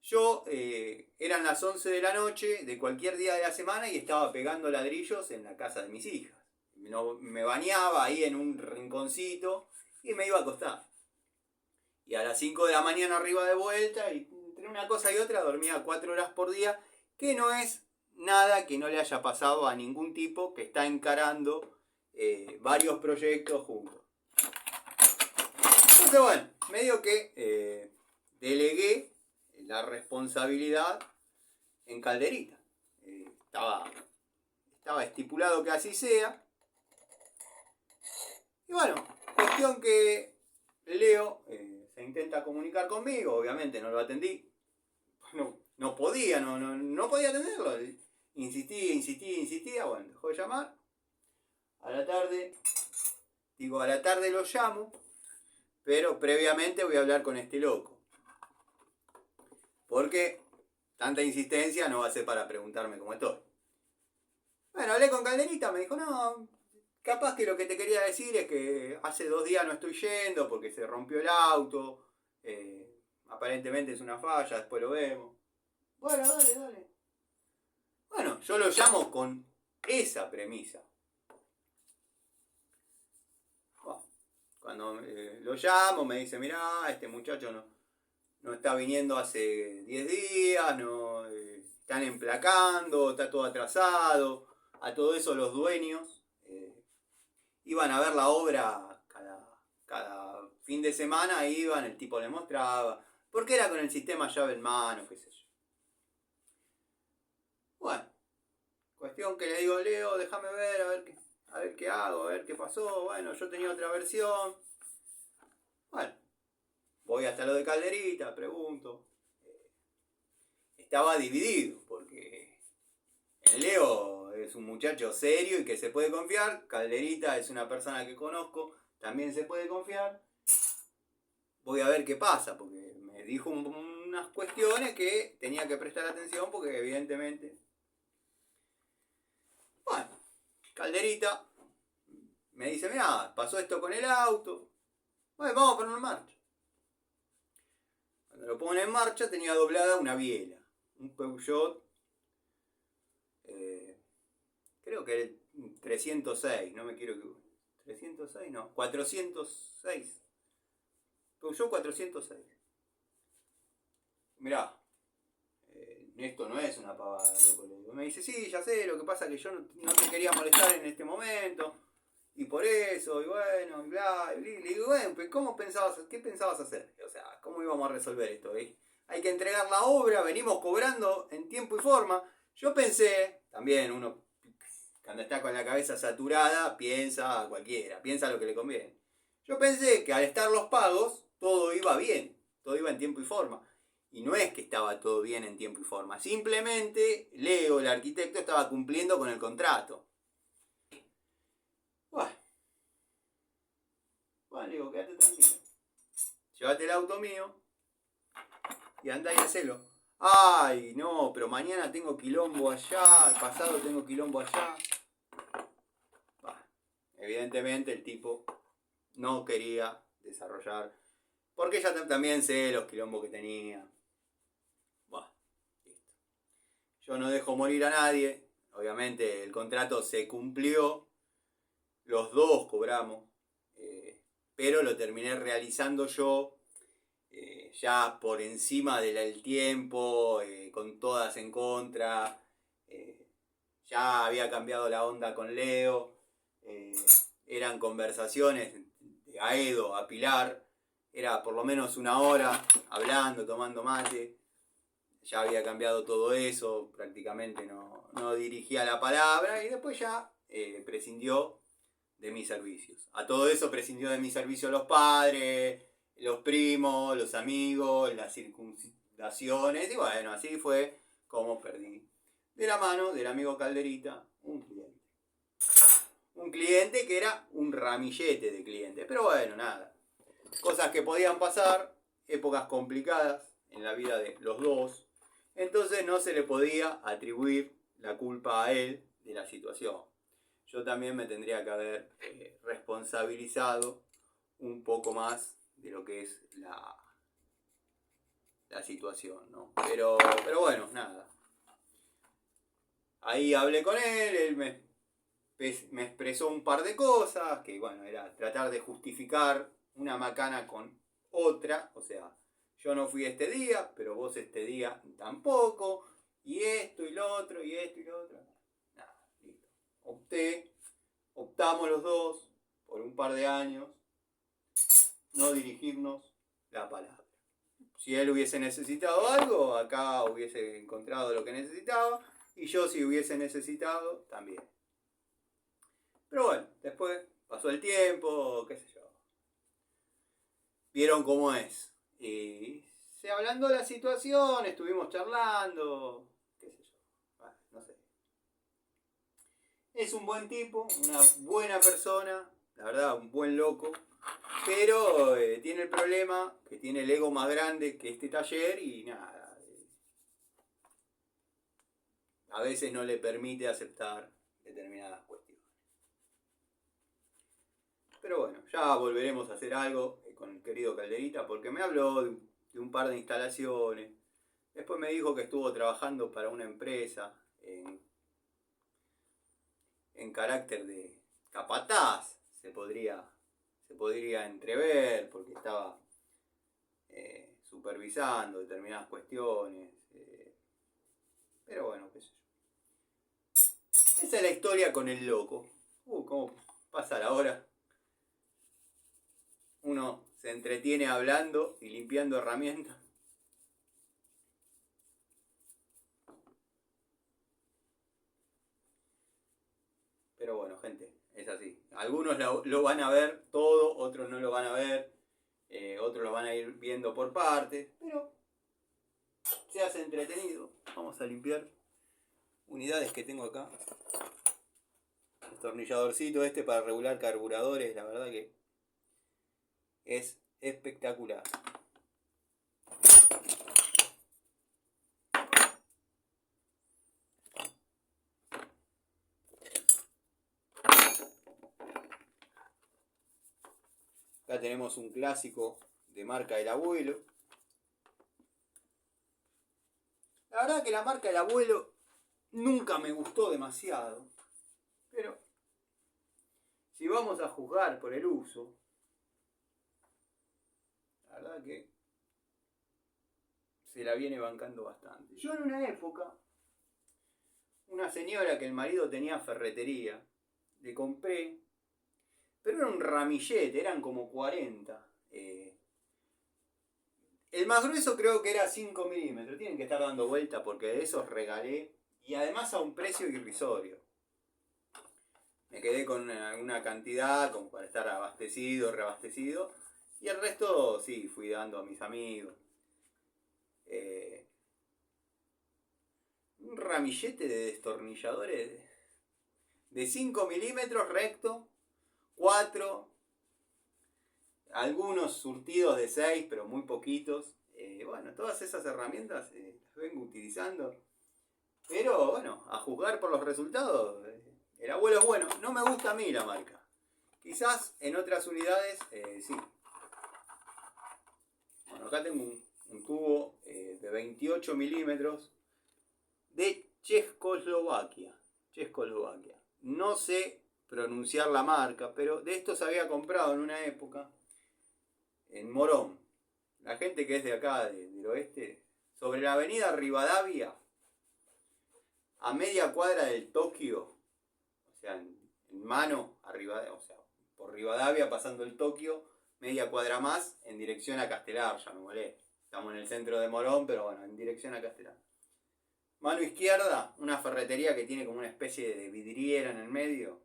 Yo, eran las 11 de la noche de cualquier día de la semana y estaba pegando ladrillos en la casa de mis hijas. Me bañaba ahí en un rinconcito y me iba a acostar. Y a las 5 de la mañana arriba de vuelta, y entre una cosa y otra dormía 4 horas por día, que no es nada que no le haya pasado a ningún tipo que está encarando varios proyectos juntos. Entonces, bueno, medio que delegué la responsabilidad en Calderita. Estaba estipulado que así sea. Y bueno, cuestión que Leo se intenta comunicar conmigo, obviamente no lo atendí. No podía atenderlo. Insistía, bueno, dejó de llamar. A la tarde lo llamo, pero previamente voy a hablar con este loco. Porque tanta insistencia no va a ser para preguntarme cómo estoy. Bueno, hablé con Calderita, me dijo, no, capaz que lo que te quería decir es que hace 2 días no estoy yendo porque se rompió el auto. Aparentemente es una falla, después lo vemos. Bueno, dale. Bueno, yo lo llamo con esa premisa. Bueno, cuando lo llamo me dice, mirá, este muchacho no está viniendo hace 10 días, no están emplacando, está todo atrasado. A todo eso los dueños iban a ver la obra cada fin de semana, iban, el tipo le mostraba, porque era con el sistema llave en mano, qué sé yo. Bueno, cuestión que le digo, Leo, déjame ver, a ver qué hago, a ver qué pasó. Bueno, yo tenía otra versión. Bueno, voy hasta lo de Calderita, pregunto. Estaba dividido, porque Leo es un muchacho serio y que se puede confiar. Calderita es una persona que conozco, también se puede confiar. Voy a ver qué pasa, porque me dijo unas cuestiones que tenía que prestar atención, porque evidentemente... Bueno, Calderita me dice, mirá, pasó esto con el auto. Bueno, vamos a ponerlo en marcha. Cuando lo ponen en marcha tenía doblada una biela. Un Peugeot, creo que el 306, no me quiero equivocar. 306, no, 406. Peugeot 406. Mirá, esto no es una pavada, loco. Me dice, sí, ya sé, lo que pasa es que yo no te quería molestar en este momento. Y por eso, y bueno, y bla, y le digo, bueno, pues ¿qué pensabas hacer? O sea, ¿cómo íbamos a resolver esto? Hay que entregar la obra, venimos cobrando en tiempo y forma. Yo pensé, también uno Cuando está con la cabeza saturada, piensa cualquiera, piensa lo que le conviene. Yo pensé que al estar los pagos, todo iba bien, todo iba en tiempo y forma. Y no es que estaba todo bien en tiempo y forma, simplemente Leo, el arquitecto, estaba cumpliendo con el contrato. Bueno, le digo, quédate tranquilo. Llévate el auto mío y andá y hacelo. Ay, no, pero mañana tengo quilombo allá, pasado tengo quilombo allá. Bah, evidentemente el tipo no quería desarrollar, porque ya también sé los quilombos que tenía. Bah, listo. Yo no dejo morir a nadie, obviamente el contrato se cumplió, los dos cobramos, pero lo terminé realizando yo. Ya por encima del tiempo, con todas en contra, ya había cambiado la onda con Leo, eran conversaciones de Aedo a Pilar, era por lo menos una hora hablando, tomando mate, ya había cambiado todo eso, prácticamente no dirigía la palabra y después ya prescindió de mis servicios. A todo eso prescindió de mis servicios los padres, los primos, los amigos, las circundaciones, y bueno, así fue como perdí de la mano del amigo Calderita un cliente. Un cliente que era un ramillete de clientes, pero bueno, nada. Cosas que podían pasar, épocas complicadas en la vida de los dos, entonces no se le podía atribuir la culpa a él de la situación. Yo también me tendría que haber responsabilizado un poco más de lo que es la situación, ¿no? Pero bueno, nada. Ahí hablé con él me expresó un par de cosas, que bueno, era tratar de justificar una macana con otra, o sea, yo no fui este día, pero vos este día tampoco, y esto y lo otro, y esto y lo otro. Nada, listo. Optamos los dos, por un par de años, no dirigirnos la palabra. Si él hubiese necesitado algo, acá hubiese encontrado lo que necesitaba, y yo si hubiese necesitado, también. Pero bueno, después pasó el tiempo, qué sé yo. Vieron cómo es. Y se hablando de la situación, estuvimos charlando, qué sé yo. Bueno, no sé. Es un buen tipo, una buena persona, la verdad, un buen loco. Pero tiene el problema que tiene el ego más grande que este taller y nada. A veces no le permite aceptar determinadas cuestiones. Pero bueno, ya volveremos a hacer algo con el querido Calderita porque me habló de un par de instalaciones. Después me dijo que estuvo trabajando para una empresa en carácter de capataz, se podría entrever porque estaba supervisando determinadas cuestiones. Pero bueno, qué sé yo. Esa es la historia con el loco. ¿Cómo pasa la hora? Uno se entretiene hablando y limpiando herramientas. Pero bueno, gente, es así. Algunos lo van a ver todo, otros no lo van a ver, otros lo van a ir viendo por partes, pero se hace entretenido. Vamos a limpiar unidades que tengo acá. Destornilladorcito este para regular carburadores, la verdad que es espectacular. Acá tenemos un clásico de marca del abuelo. La verdad que la marca del abuelo nunca me gustó demasiado. Pero si vamos a juzgar por el uso, la verdad que se la viene bancando bastante. Yo en una época, una señora que el marido tenía ferretería, le compré, pero era un ramillete, eran como 40. El más grueso creo que era 5 milímetros, tienen que estar dando vuelta porque de esos regalé y además a un precio irrisorio. Me quedé con una cantidad como para estar abastecido, reabastecido. Y el resto sí, fui dando a mis amigos. Un ramillete de destornilladores de 5 milímetros recto, 4, algunos surtidos de 6, pero muy poquitos. Bueno, todas esas herramientas las vengo utilizando. Pero bueno, a juzgar por los resultados, el abuelo es bueno. No me gusta a mí la marca. Quizás en otras unidades sí. Bueno, acá tengo un tubo de 28 milímetros de Checoslovaquia. No sé pronunciar la marca, pero de estos había comprado en una época en Morón. La gente que es de acá, del oeste, sobre la avenida Rivadavia, a media cuadra del Tokio, o sea, en mano, arriba, o sea, por Rivadavia pasando el Tokio, media cuadra más, en dirección a Castelar, ya me molé. Estamos en el centro de Morón, pero bueno, en dirección a Castelar. Mano izquierda, una ferretería que tiene como una especie de vidriera en el medio.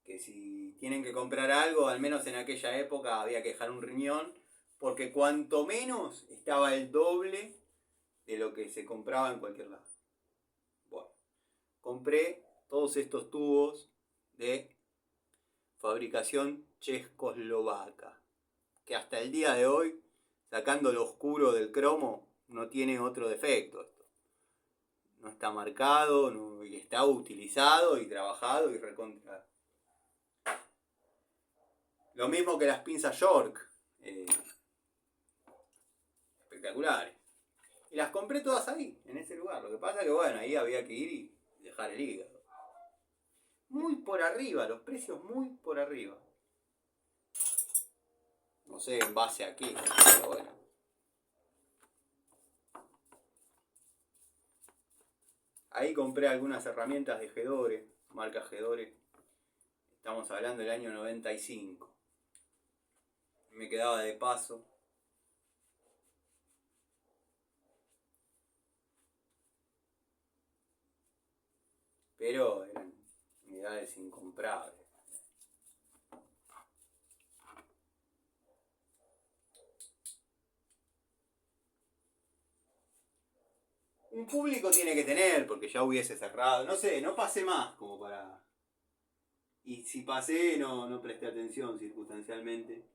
Que si tienen que comprar algo, al menos en aquella época había que dejar un riñón, porque cuanto menos estaba el doble de lo que se compraba en cualquier lado. Bueno, compré todos estos tubos de fabricación checoslovaca, que hasta el día de hoy, sacando lo oscuro del cromo, no tiene otro defecto. No está marcado, no, y está utilizado y trabajado y recontra. Lo mismo que las pinzas York, espectaculares. Y las compré todas ahí, en ese lugar. Lo que pasa es que bueno, ahí había que ir y dejar el hígado. Muy por arriba, los precios muy por arriba. No sé en base a qué, pero bueno. Ahí compré algunas herramientas de Gedore, marca Gedore. Estamos hablando del año 95. Me quedaba de paso. Pero eran unidades incomprables. Un público tiene que tener, porque ya hubiese cerrado. No sé, no pasé más como para... Y si pasé, no presté atención circunstancialmente.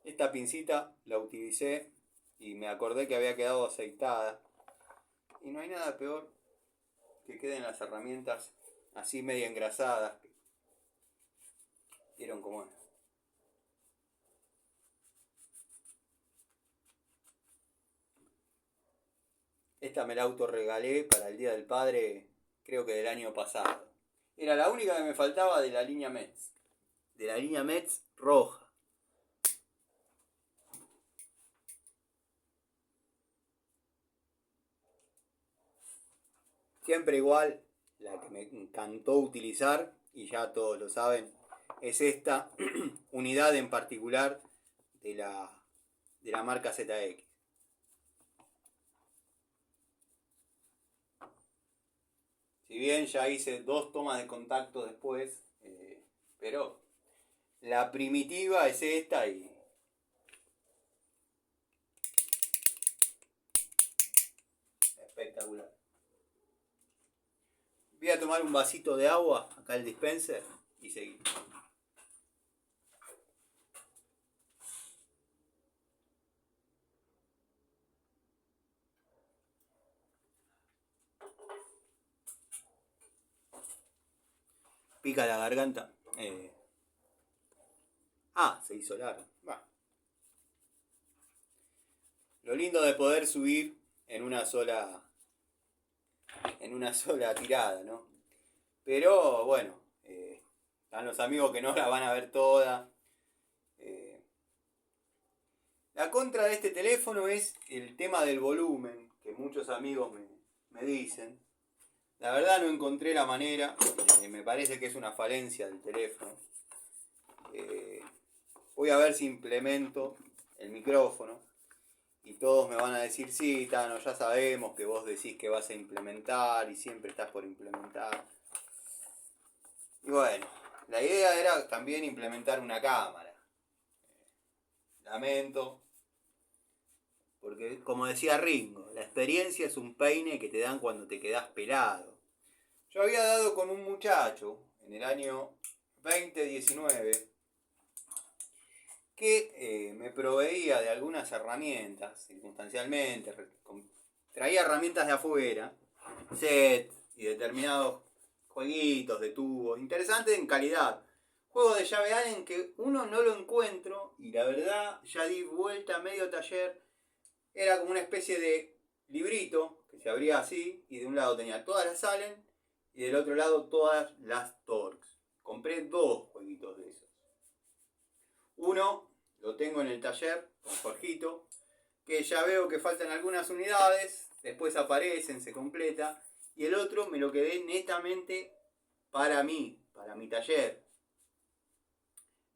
Esta pincita la utilicé y me acordé que había quedado aceitada. Y no hay nada peor que queden las herramientas así medio engrasadas. ¿Vieron cómo es? Esta me la autorregalé para el Día del Padre, creo que del año pasado. Era la única que me faltaba de la línea Metz. De la línea Metz roja. Siempre igual, la que me encantó utilizar, y ya todos lo saben, es esta unidad en particular de la marca ZX. Si bien ya hice 2 tomas de contacto después, pero la primitiva es esta y... espectacular. Voy a tomar un vasito de agua, acá el dispenser, y seguimos. Pica la garganta. Se hizo largo. Lo lindo de poder subir en una sola tirada, ¿no? Pero bueno, están los amigos que no la van a ver toda. La contra de este teléfono es el tema del volumen, que muchos amigos me dicen. La verdad no encontré la manera, me parece que es una falencia del teléfono. Voy a ver si implemento el micrófono Y todos me van a decir, sí, Tano, ya sabemos que vos decís que vas a implementar y siempre estás por implementar. Y bueno, la idea era también implementar una cámara. Lamento, porque como decía Ringo, la experiencia es un peine que te dan cuando te quedás pelado. Yo había dado con un muchacho en el año 2019 que me proveía de algunas herramientas, circunstancialmente, traía herramientas de afuera, set y determinados jueguitos de tubos, interesantes en calidad. Juego de llave Allen que uno no lo encuentro y la verdad ya di vuelta a medio taller. Era como una especie de librito que se abría así y de un lado tenía todas las Allen y del otro lado todas las Torx. Compré 2 jueguitos de esos. Uno lo tengo en el taller con Jorgito, que ya veo que faltan algunas unidades, después aparecen, se completa. Y el otro me lo quedé netamente para mí, para mi taller.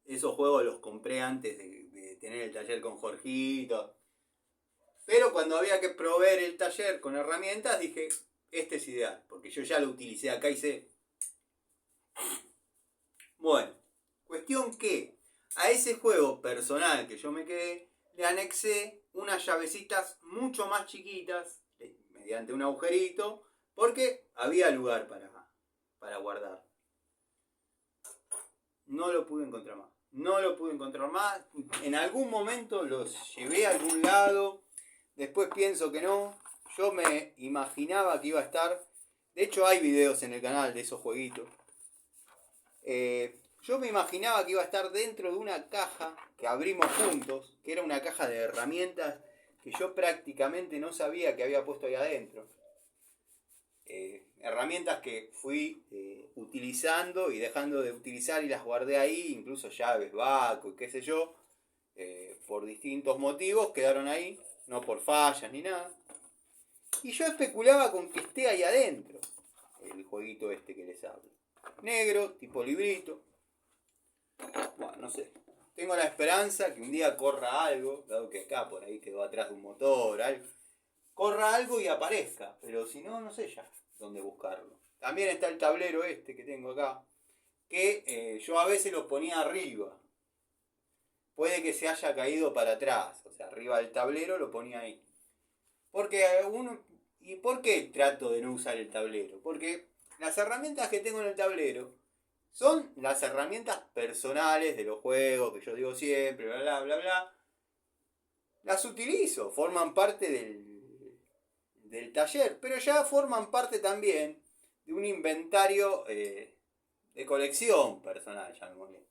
Esos juegos los compré antes de tener el taller con Jorgito. Pero cuando había que proveer el taller con herramientas, dije, este es ideal, porque yo ya lo utilicé acá y sé. Bueno, cuestión que a ese juego personal que yo me quedé, le anexé unas llavecitas mucho más chiquitas, mediante un agujerito, porque había lugar para guardar. No lo pude encontrar más. No lo pude encontrar más. En algún momento los llevé a algún lado. Después pienso que no. Yo me imaginaba que iba a estar. De hecho hay videos en el canal de esos jueguitos. Yo me imaginaba que iba a estar dentro de una caja que abrimos juntos. Que era una caja de herramientas que yo prácticamente no sabía que había puesto ahí adentro. Herramientas que fui utilizando y dejando de utilizar y las guardé ahí, incluso llaves, Baco y qué sé yo, por distintos motivos quedaron ahí, no por fallas ni nada. Y yo especulaba con que esté ahí adentro, el jueguito este que les hablo. Negro, tipo librito. Bueno, no sé. Tengo la esperanza que un día corra algo, dado que acá por ahí quedó atrás de un motor, algo. Corra algo y aparezca, pero si no, no sé ya dónde buscarlo. También está el tablero este que tengo acá, que yo a veces lo ponía arriba. Puede que se haya caído para atrás, o sea, arriba del tablero lo ponía ahí. Porque ¿y por qué trato de no usar el tablero? Porque las herramientas que tengo en el tablero son las herramientas personales de los juegos que yo digo siempre, bla, bla, bla, bla. Las utilizo, forman parte del taller, pero ya forman parte también de un inventario de colección personal, llamémosle.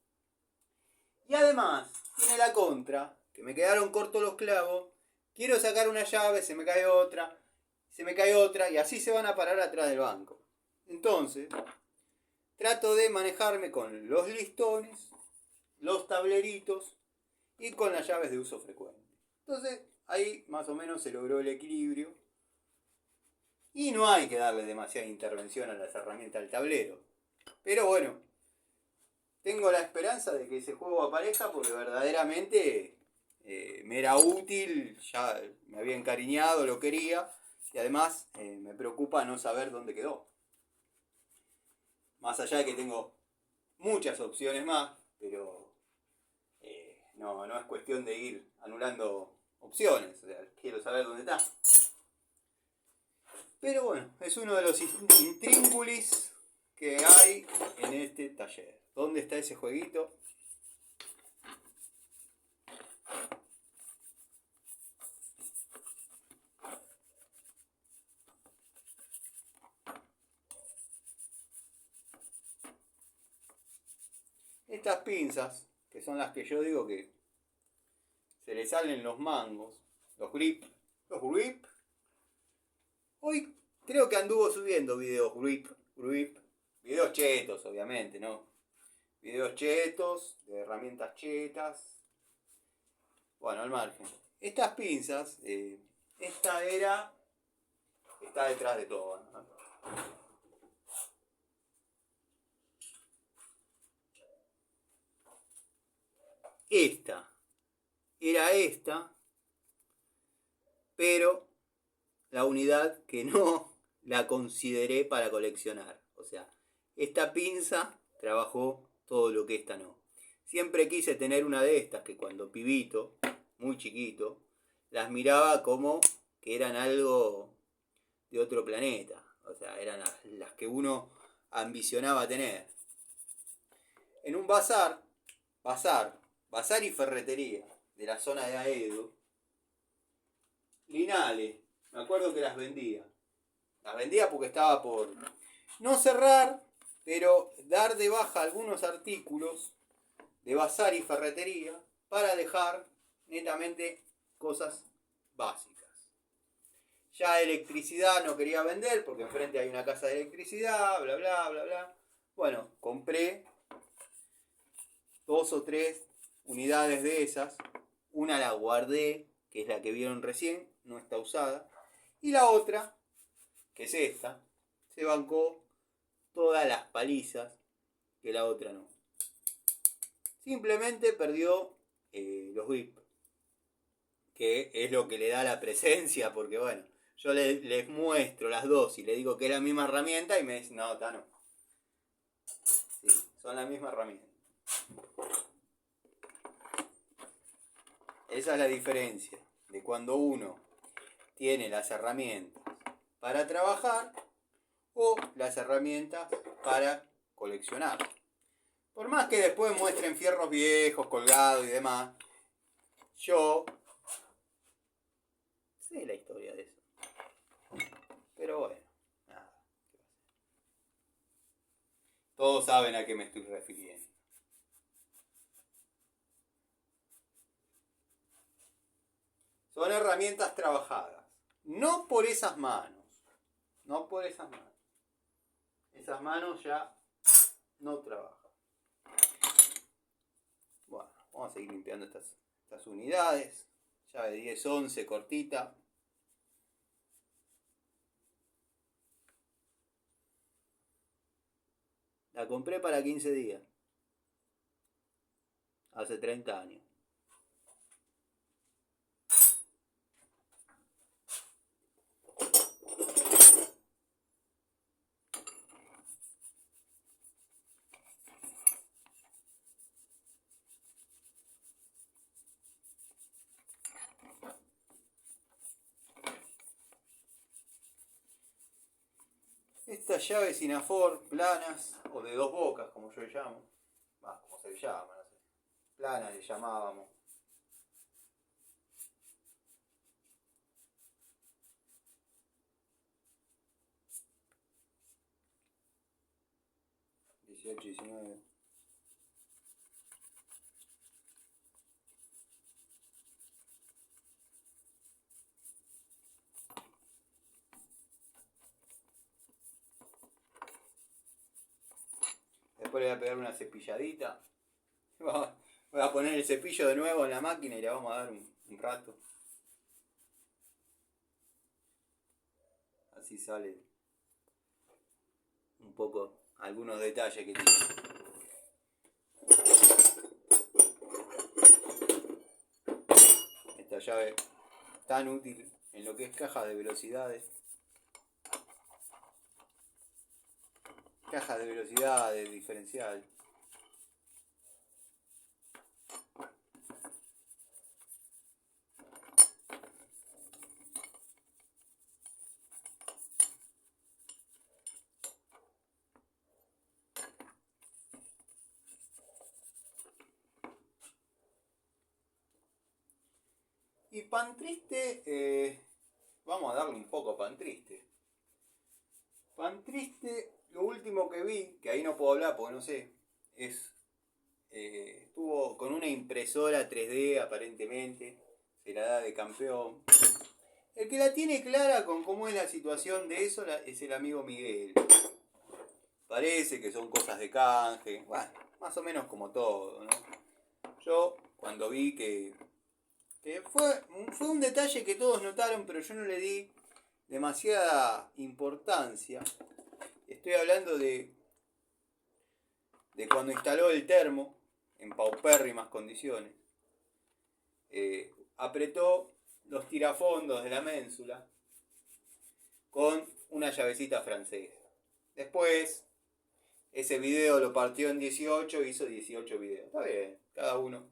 Y además, tiene la contra, que me quedaron cortos los clavos, quiero sacar una llave, se me cae otra, y así se van a parar atrás del banco. Entonces, trato de manejarme con los listones, los tableritos y con las llaves de uso frecuente. Entonces, ahí más o menos se logró el equilibrio. Y no hay que darle demasiada intervención a las herramientas del tablero. Pero bueno, tengo la esperanza de que ese juego aparezca porque verdaderamente me era útil, ya me había encariñado, lo quería. Y además me preocupa no saber dónde quedó. Más allá de que tengo muchas opciones más, pero no es cuestión de ir anulando opciones. O sea, quiero saber dónde está. Pero bueno, es uno de los intríngulis que hay en este taller. ¿Dónde está ese jueguito? Estas pinzas, que son las que yo digo que se le salen los mangos, los grip. Hoy creo que anduvo subiendo videos grip. Videos chetos, obviamente, ¿no? Videos chetos, de herramientas chetas. Bueno, al margen. Estas pinzas, esta está detrás de todo, ¿no? Esta era esta, pero la unidad que no la consideré para coleccionar. O sea, esta pinza trabajó todo lo que esta no. Siempre quise tener una de estas que cuando pibito, muy chiquito, las miraba como que eran algo de otro planeta. O sea, eran las que uno ambicionaba tener. En un bazar y ferretería de la zona de Aedo, Linale, me acuerdo que las vendía. Las vendía porque estaba por no cerrar, pero dar de baja algunos artículos de bazar y ferretería para dejar netamente cosas básicas. Ya electricidad no quería vender porque enfrente hay una casa de electricidad, bla bla bla bla. Bueno, compré 2 o 3 unidades de esas. Una la guardé, que es la que vieron recién, no está usada. Y la otra, que es esta, se bancó todas las palizas que la otra no. Simplemente perdió los grips, que es lo que le da la presencia, porque bueno, yo les muestro las dos y le digo que es la misma herramienta y me dicen, no, no. Sí, son la misma herramienta. Esa es la diferencia de cuando uno tiene las herramientas para trabajar o las herramientas para coleccionar. Por más que después muestren fierros viejos, colgados y demás, yo sé la historia de eso. Pero bueno, nada. Todos saben a qué me estoy refiriendo. Son herramientas trabajadas. No por esas manos. No por esas manos. Esas manos ya no trabajan. Bueno, vamos a seguir limpiando estas unidades. Llave 10-11 cortita. La compré para 15 días. Hace 30 años. Estas llaves Sinafor planas, o de 2 bocas, como yo le llamo, como se le llama, no sé. Planas le llamábamos. $18, $19. Después le voy a pegar una cepilladita. Voy a poner el cepillo de nuevo en la máquina y le vamos a dar un rato. Así sale un poco algunos detalles que tiene. Esta llave tan útil en lo que es caja de velocidades. Caja de velocidades, diferencial. Y pan triste, vamos a darle un poco a pan triste. Pan triste, lo último que vi, que ahí no puedo hablar porque no sé, estuvo con una impresora 3D aparentemente, se la da de campeón. El que la tiene clara con cómo es la situación de eso es el amigo Miguel. Parece que son cosas de canje, bueno, más o menos como todo, ¿no? Yo cuando vi que fue un detalle que todos notaron, pero yo no le di demasiada importancia. Estoy hablando de cuando instaló el termo en paupérrimas condiciones. Apretó los tirafondos de la ménsula con una llavecita francesa. Después, ese video lo partió en 18 e hizo 18 videos. Está bien, cada uno.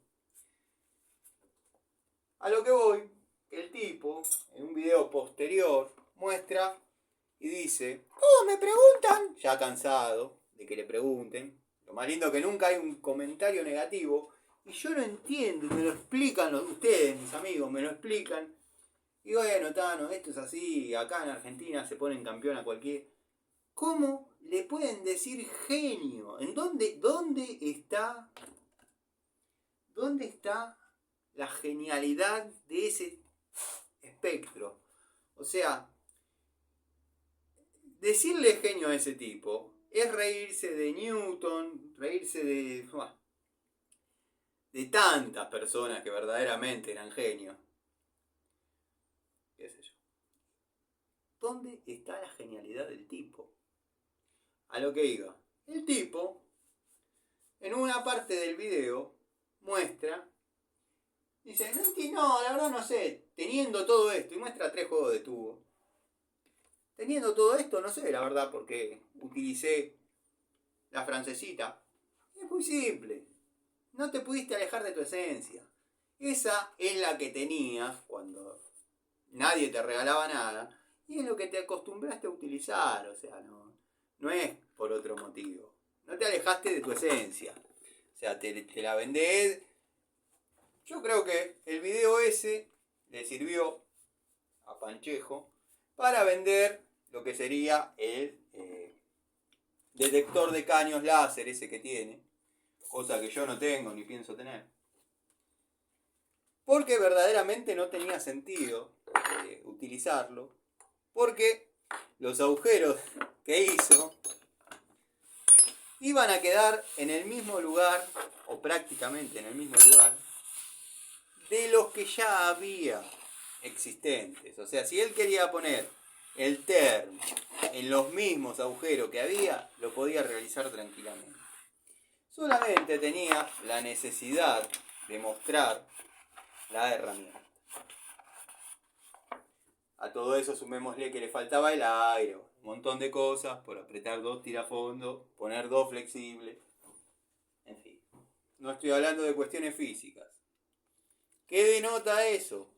A lo que voy, que el tipo, en un video posterior, muestra y dice: "Oh, me preguntan", ya cansado de que le pregunten. Lo más lindo que nunca hay un comentario negativo. Y yo no entiendo, me lo explican ustedes, mis amigos, me lo explican. Y bueno, Tano, esto es así, acá en Argentina se ponen campeón a cualquier... ¿Cómo le pueden decir genio? ¿En dónde está la genialidad de ese espectro? O sea, decirle genio a ese tipo es reírse de Newton, reírse de tantas personas que verdaderamente eran genios. ¿Qué sé yo? ¿Dónde está la genialidad del tipo? A lo que iba. El tipo, en una parte del video, muestra, dice: no, la verdad no sé, teniendo todo esto, y muestra 3 juegos de tubo. Teniendo todo esto, no sé, la verdad, porque utilicé la francesita. Es muy simple. No te pudiste alejar de tu esencia. Esa es la que tenías cuando nadie te regalaba nada. Y es lo que te acostumbraste a utilizar. O sea, no es por otro motivo. No te alejaste de tu esencia. O sea, te la vendés. Yo creo que el video ese le sirvió a Panchejo para vender lo que sería el detector de caños láser ese que tiene. Cosa que yo no tengo ni pienso tener. Porque verdaderamente no tenía sentido utilizarlo. Porque los agujeros que hizo iban a quedar en el mismo lugar, o prácticamente en el mismo lugar, de los que ya había existentes. O sea, si él quería poner el termo en los mismos agujeros que había, lo podía realizar tranquilamente. Solamente tenía la necesidad de mostrar la herramienta. A todo eso sumémosle que le faltaba el aire, un montón de cosas por apretar 2 tirafondos, poner 2 flexibles, en fin. No estoy hablando de cuestiones físicas. ¿Qué denota eso?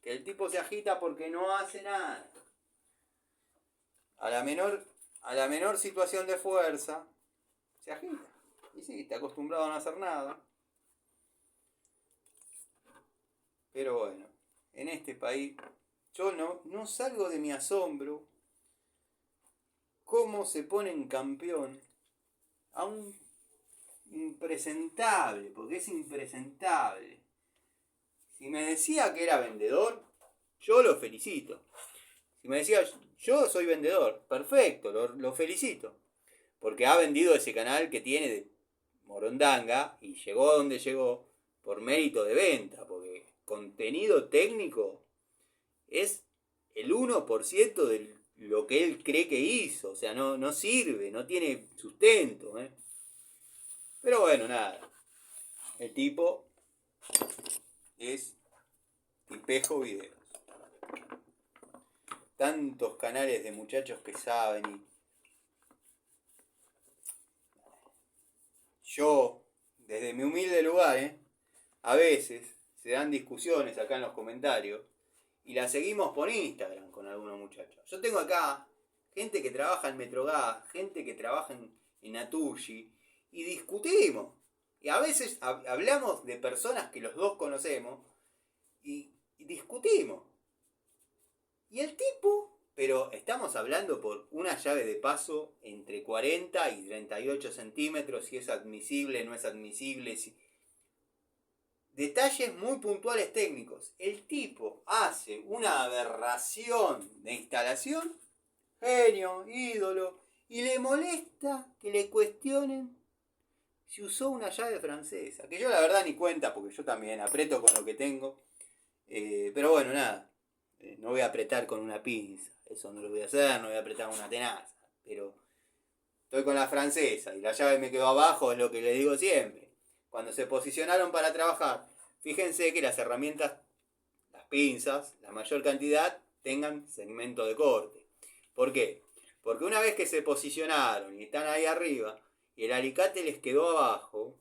Que el tipo se agita porque no hace nada. A la menor situación de fuerza, se agita. Y sí, está acostumbrado a no hacer nada. Pero bueno, en este país yo no salgo de mi asombro cómo se pone en campeón a un impresentable, porque es impresentable. Si me decía que era vendedor, yo lo felicito. Si me decía: yo soy vendedor, perfecto, lo felicito. Porque ha vendido ese canal que tiene de morondanga y llegó a donde llegó por mérito de venta, porque contenido técnico es el 1% de lo que él cree que hizo. O sea, no sirve, no tiene sustento. Pero bueno, nada. El tipo es Tipejo Videos. Tantos canales de muchachos que saben y... Yo, desde mi humilde lugar, a veces se dan discusiones acá en los comentarios y las seguimos por Instagram con algunos muchachos. Yo tengo acá gente que trabaja en Metrogas, gente que trabaja en Naturgy, y discutimos. Y a veces hablamos de personas que los dos conocemos y discutimos. Y el tipo, pero estamos hablando por una llave de paso entre 40 y 38 centímetros, si es admisible, no es admisible, si... Detalles muy puntuales técnicos. El tipo hace una aberración de instalación, genio, ídolo, y le molesta que le cuestionen si usó una llave francesa. Que yo la verdad ni cuenta, porque yo también aprieto con lo que tengo. Pero bueno, nada. No voy a apretar con una pinza. Eso no lo voy a hacer, no voy a apretar con una tenaza. Pero estoy con la francesa y la llave me quedó abajo, es lo que le digo siempre. Cuando se posicionaron para trabajar, fíjense que las herramientas, las pinzas, la mayor cantidad, tengan segmento de corte. ¿Por qué? Porque una vez que se posicionaron y están ahí arriba y el alicate les quedó abajo,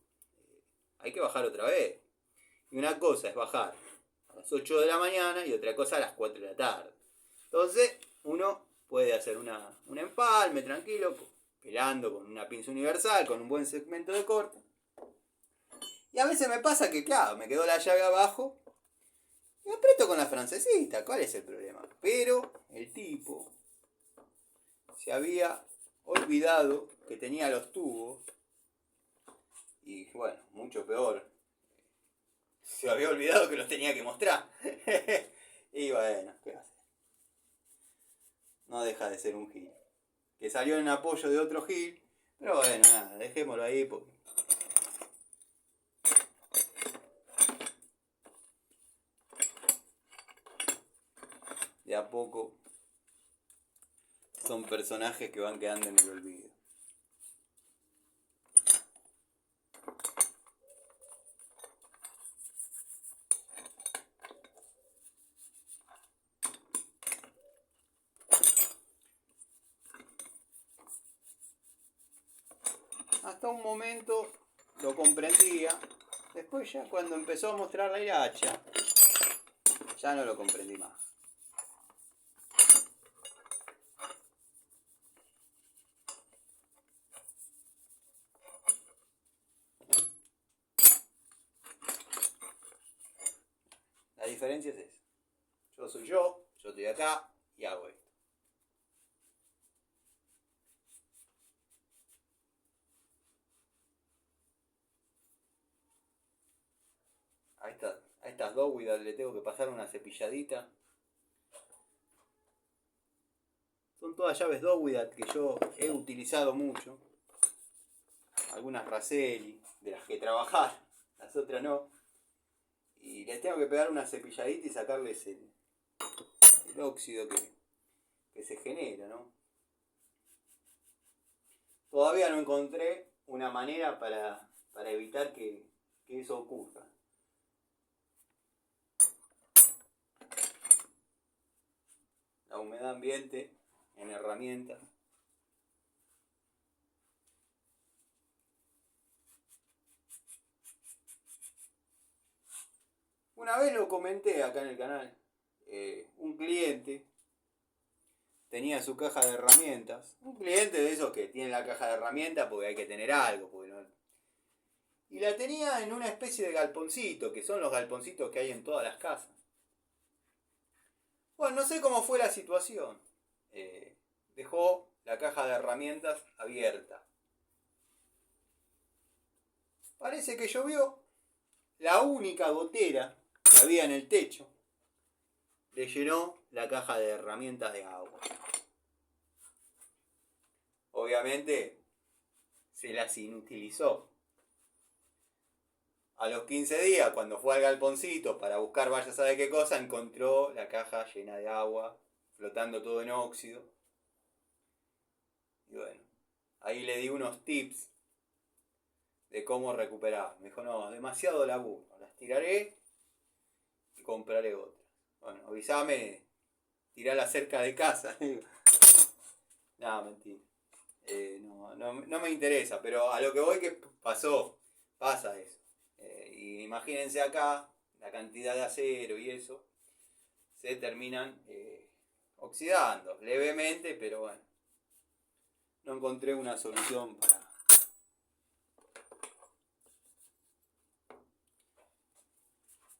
hay que bajar otra vez. Y una cosa es bajar a las 8 de la mañana y otra cosa a las 4 de la tarde. Entonces, uno puede hacer un empalme tranquilo, pelando con una pinza universal, con un buen segmento de corte. Y a veces me pasa que, claro, me quedó la llave abajo y aprieto con la francesita. ¿Cuál es el problema? Pero el tipo se había olvidado que tenía los tubos. Y bueno, mucho peor. Se había olvidado que los tenía que mostrar. Y bueno, ¿qué va a hacer? No deja de ser un gil. Que salió en apoyo de otro gil. Pero bueno, nada, dejémoslo ahí porque... de a poco son personajes que van quedando en el olvido. Hasta un momento lo comprendía, después ya cuando empezó a mostrar la hilacha, ya no lo comprendí más. La diferencia es esa. Yo soy yo estoy acá y hago esto. A estas Dowidat le tengo que pasar una cepilladita. Son todas llaves Dowidat que yo he utilizado mucho. Algunas Raselli, de las que trabajar, las otras no. Y les tengo que pegar una cepilladita y sacarles el óxido que se genera, ¿no? Todavía no encontré una manera para evitar que eso ocurra. La humedad ambiente en herramientas. Una vez lo comenté acá en el canal. Un cliente tenía su caja de herramientas. Un cliente de esos que tiene la caja de herramientas porque hay que tener algo. Y la tenía en una especie de galponcito, que son los galponcitos que hay en todas las casas. Bueno, no sé cómo fue la situación. Dejó la caja de herramientas abierta. Parece que llovió. La única gotera que había en el techo le llenó la caja de herramientas de agua. Obviamente se las inutilizó. A los 15 días, cuando fue al galponcito para buscar vaya sabe qué cosa, encontró la caja llena de agua, flotando todo en óxido. Y bueno, ahí le di unos tips de cómo recuperar. Me dijo, no, demasiado laburo, las tiraré y compraré otras. Bueno, avísame, tirala cerca de casa. No, mentira. No me interesa, pero a lo que voy que pasa eso. Y imagínense acá la cantidad de acero y eso se terminan oxidando levemente, pero bueno, no encontré una solución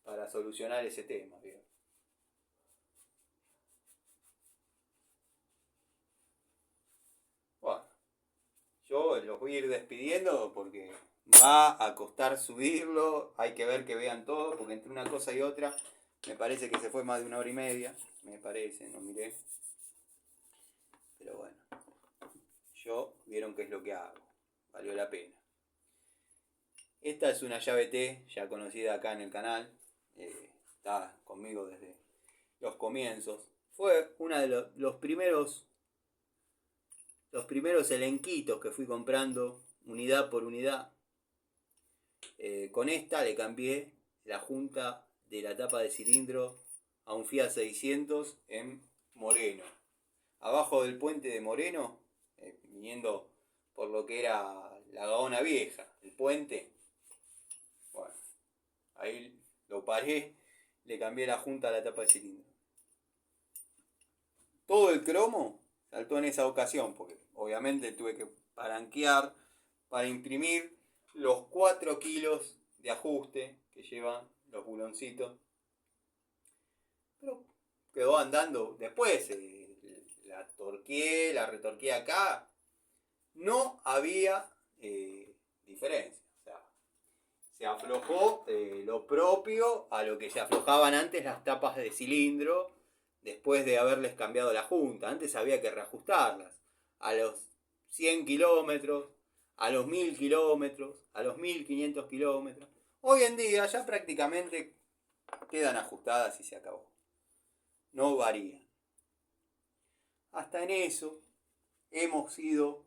para solucionar ese tema. ¿Bien? Bueno, yo los voy a ir despidiendo porque va a costar subirlo, hay que ver que vean todo, porque entre una cosa y otra me parece que se fue más de 1 hora y media, me parece, no miré. Pero bueno, vieron qué es lo que hago, valió la pena. Esta es una llave T, ya conocida acá en el canal, está conmigo desde los comienzos. Fue uno de los primeros elenquitos que fui comprando unidad por unidad. Con esta le cambié la junta de la tapa de cilindro a un Fiat 600 en Moreno. Abajo del puente de Moreno, viniendo por lo que era la Gaona Vieja, el puente. Bueno, ahí lo paré, le cambié la junta a la tapa de cilindro. Todo el cromo saltó en esa ocasión, porque obviamente tuve que palanquear para imprimir los 4 kilos de ajuste que llevan los buloncitos. Pero quedó andando después, la torqueé, la retorqueé acá. No había diferencia. O sea, se aflojó lo propio a lo que se aflojaban antes las tapas de cilindro después de haberles cambiado la junta. Antes había que reajustarlas a los 100 kilómetros, a los 1000 kilómetros, a los 1500 kilómetros. Hoy en día ya prácticamente quedan ajustadas y se acabó. No varían. Hasta en eso hemos ido,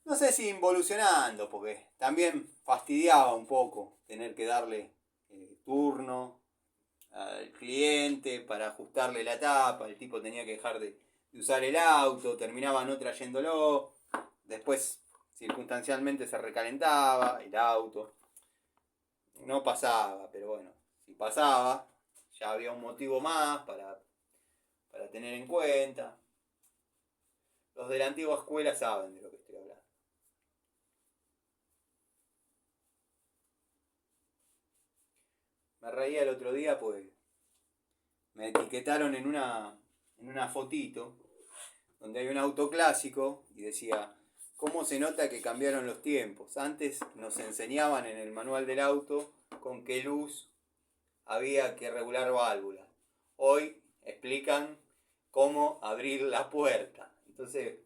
no sé si involucionando, porque también fastidiaba un poco tener que darle turno al cliente para ajustarle la tapa. El tipo tenía que dejar de usar el auto, terminaba no trayéndolo, después circunstancialmente se recalentaba el auto. No pasaba, pero bueno, si pasaba, ya había un motivo más para tener en cuenta. Los de la antigua escuela saben de lo que estoy hablando. Me reía el otro día, pues me etiquetaron en una fotito donde hay un auto clásico y decía: ¿cómo se nota que cambiaron los tiempos? Antes nos enseñaban en el manual del auto con qué luz había que regular válvulas. Hoy explican cómo abrir la puerta. Entonces,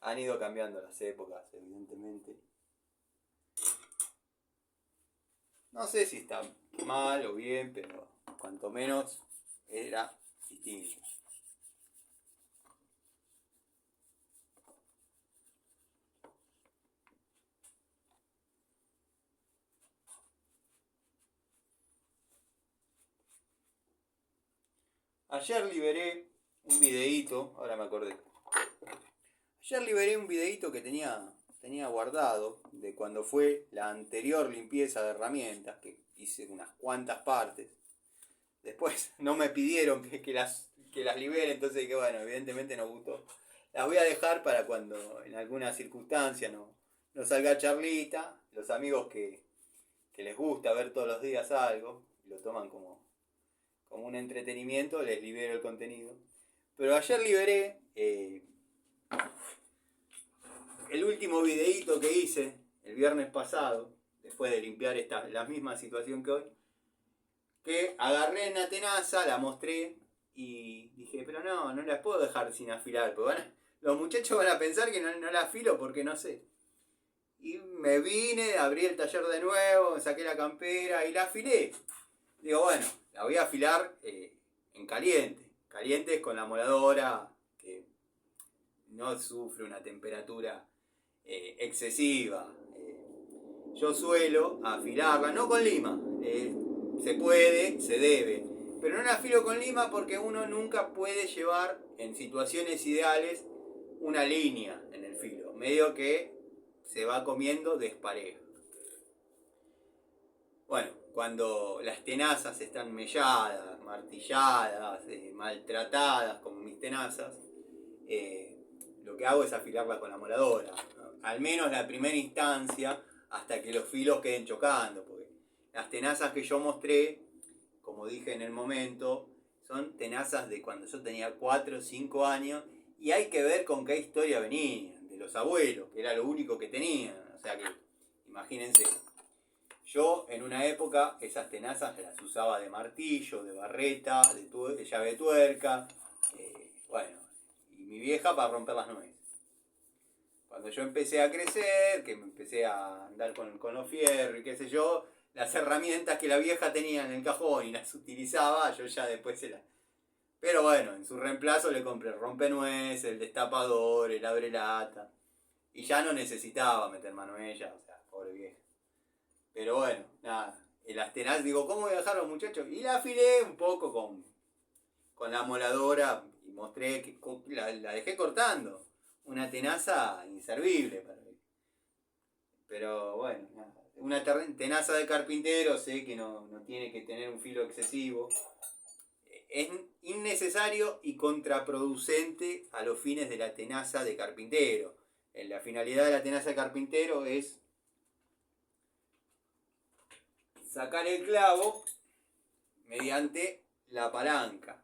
han ido cambiando las épocas, evidentemente. No sé si está mal o bien, pero cuanto menos era distinto. Ayer liberé un videíto, ahora me acordé. Ayer liberé un videíto que tenía guardado de cuando fue la anterior limpieza de herramientas, que hice unas cuantas partes. Después no me pidieron que las libere, entonces dije, bueno, evidentemente no gustó. Las voy a dejar para cuando en alguna circunstancia no salga charlita. Los amigos que les gusta ver todos los días algo, y lo toman como un entretenimiento, les libero el contenido. Pero ayer liberé el último videíto que hice el viernes pasado, después de limpiar la misma situación que hoy, que agarré una tenaza, la mostré y dije, pero no la puedo dejar sin afilar, porque los muchachos van a pensar que no la afilo porque no sé. Y me vine, abrí el taller de nuevo, saqué la campera y la afilé. Digo, bueno, la voy a afilar en caliente. Caliente con la moladora, que no sufre una temperatura excesiva. Yo suelo afilarla, no con lima. Se puede, se debe. Pero no la afilo con lima porque uno nunca puede llevar en situaciones ideales una línea en el filo. Medio que se va comiendo desparejo. Bueno, cuando las tenazas están melladas, martilladas, maltratadas como mis tenazas, lo que hago es afilarla con la moladora, ¿no? Al menos la primera instancia, hasta que los filos queden chocando, porque las tenazas que yo mostré, como dije en el momento, son tenazas de cuando yo tenía 4 o 5 años, y hay que ver con qué historia venían, de los abuelos, que era lo único que tenían. O sea que, imagínense, yo en una época esas tenazas las usaba de martillo, de barreta, de llave de tuerca, bueno, y mi vieja para romper las nueces. Cuando yo empecé a crecer, que me empecé a andar con los fierros y qué sé yo, las herramientas que la vieja tenía en el cajón y las utilizaba, yo ya después se las... Pero bueno, en su reemplazo le compré el rompenueces, el destapador, el abrelata, y ya no necesitaba meter mano en ella, o sea, pobre vieja. Pero bueno, nada, las tenazas, digo, ¿cómo voy a dejar a los muchachos? Y la afilé un poco con la moladora y mostré que la dejé cortando. Una tenaza inservible para mí. Pero bueno, nada. Una tenaza de carpintero, sé que no tiene que tener un filo excesivo. Es innecesario y contraproducente a los fines de la tenaza de carpintero. La finalidad de la tenaza de carpintero es sacar el clavo mediante la palanca.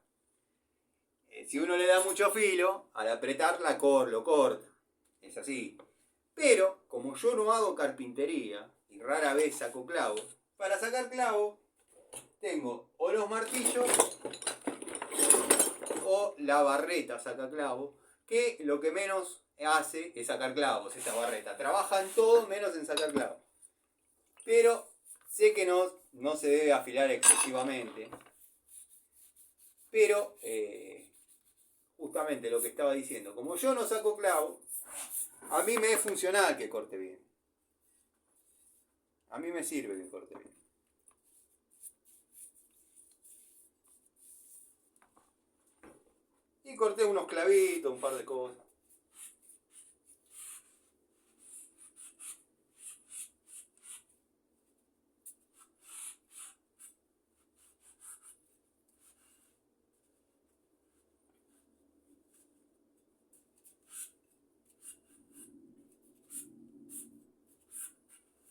Si uno le da mucho filo, al apretar lo corta. Es así. Pero, como yo no hago carpintería y rara vez saco clavos, para sacar clavos tengo o los martillos o la barreta saca clavos, que lo que menos hace es sacar clavos, esa barreta. Trabaja en todo menos en sacar clavos. Pero sé que no se debe afilar excesivamente. Pero, justamente lo que estaba diciendo, como yo no saco clavos, a mí me es funcional que corte bien. A mí me sirve que corte bien. Y corté unos clavitos, un par de cosas.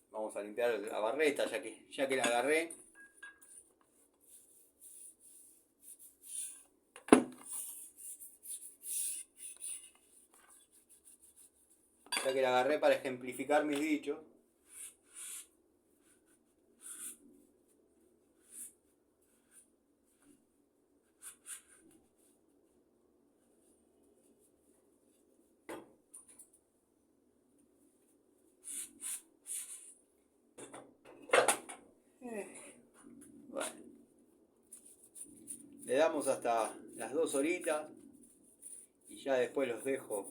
Vamos a limpiar la barreta ya que la agarré. Ya que la agarré para ejemplificar mis dichos. Bueno. Le damos hasta las 2 horitas. Y ya después los dejo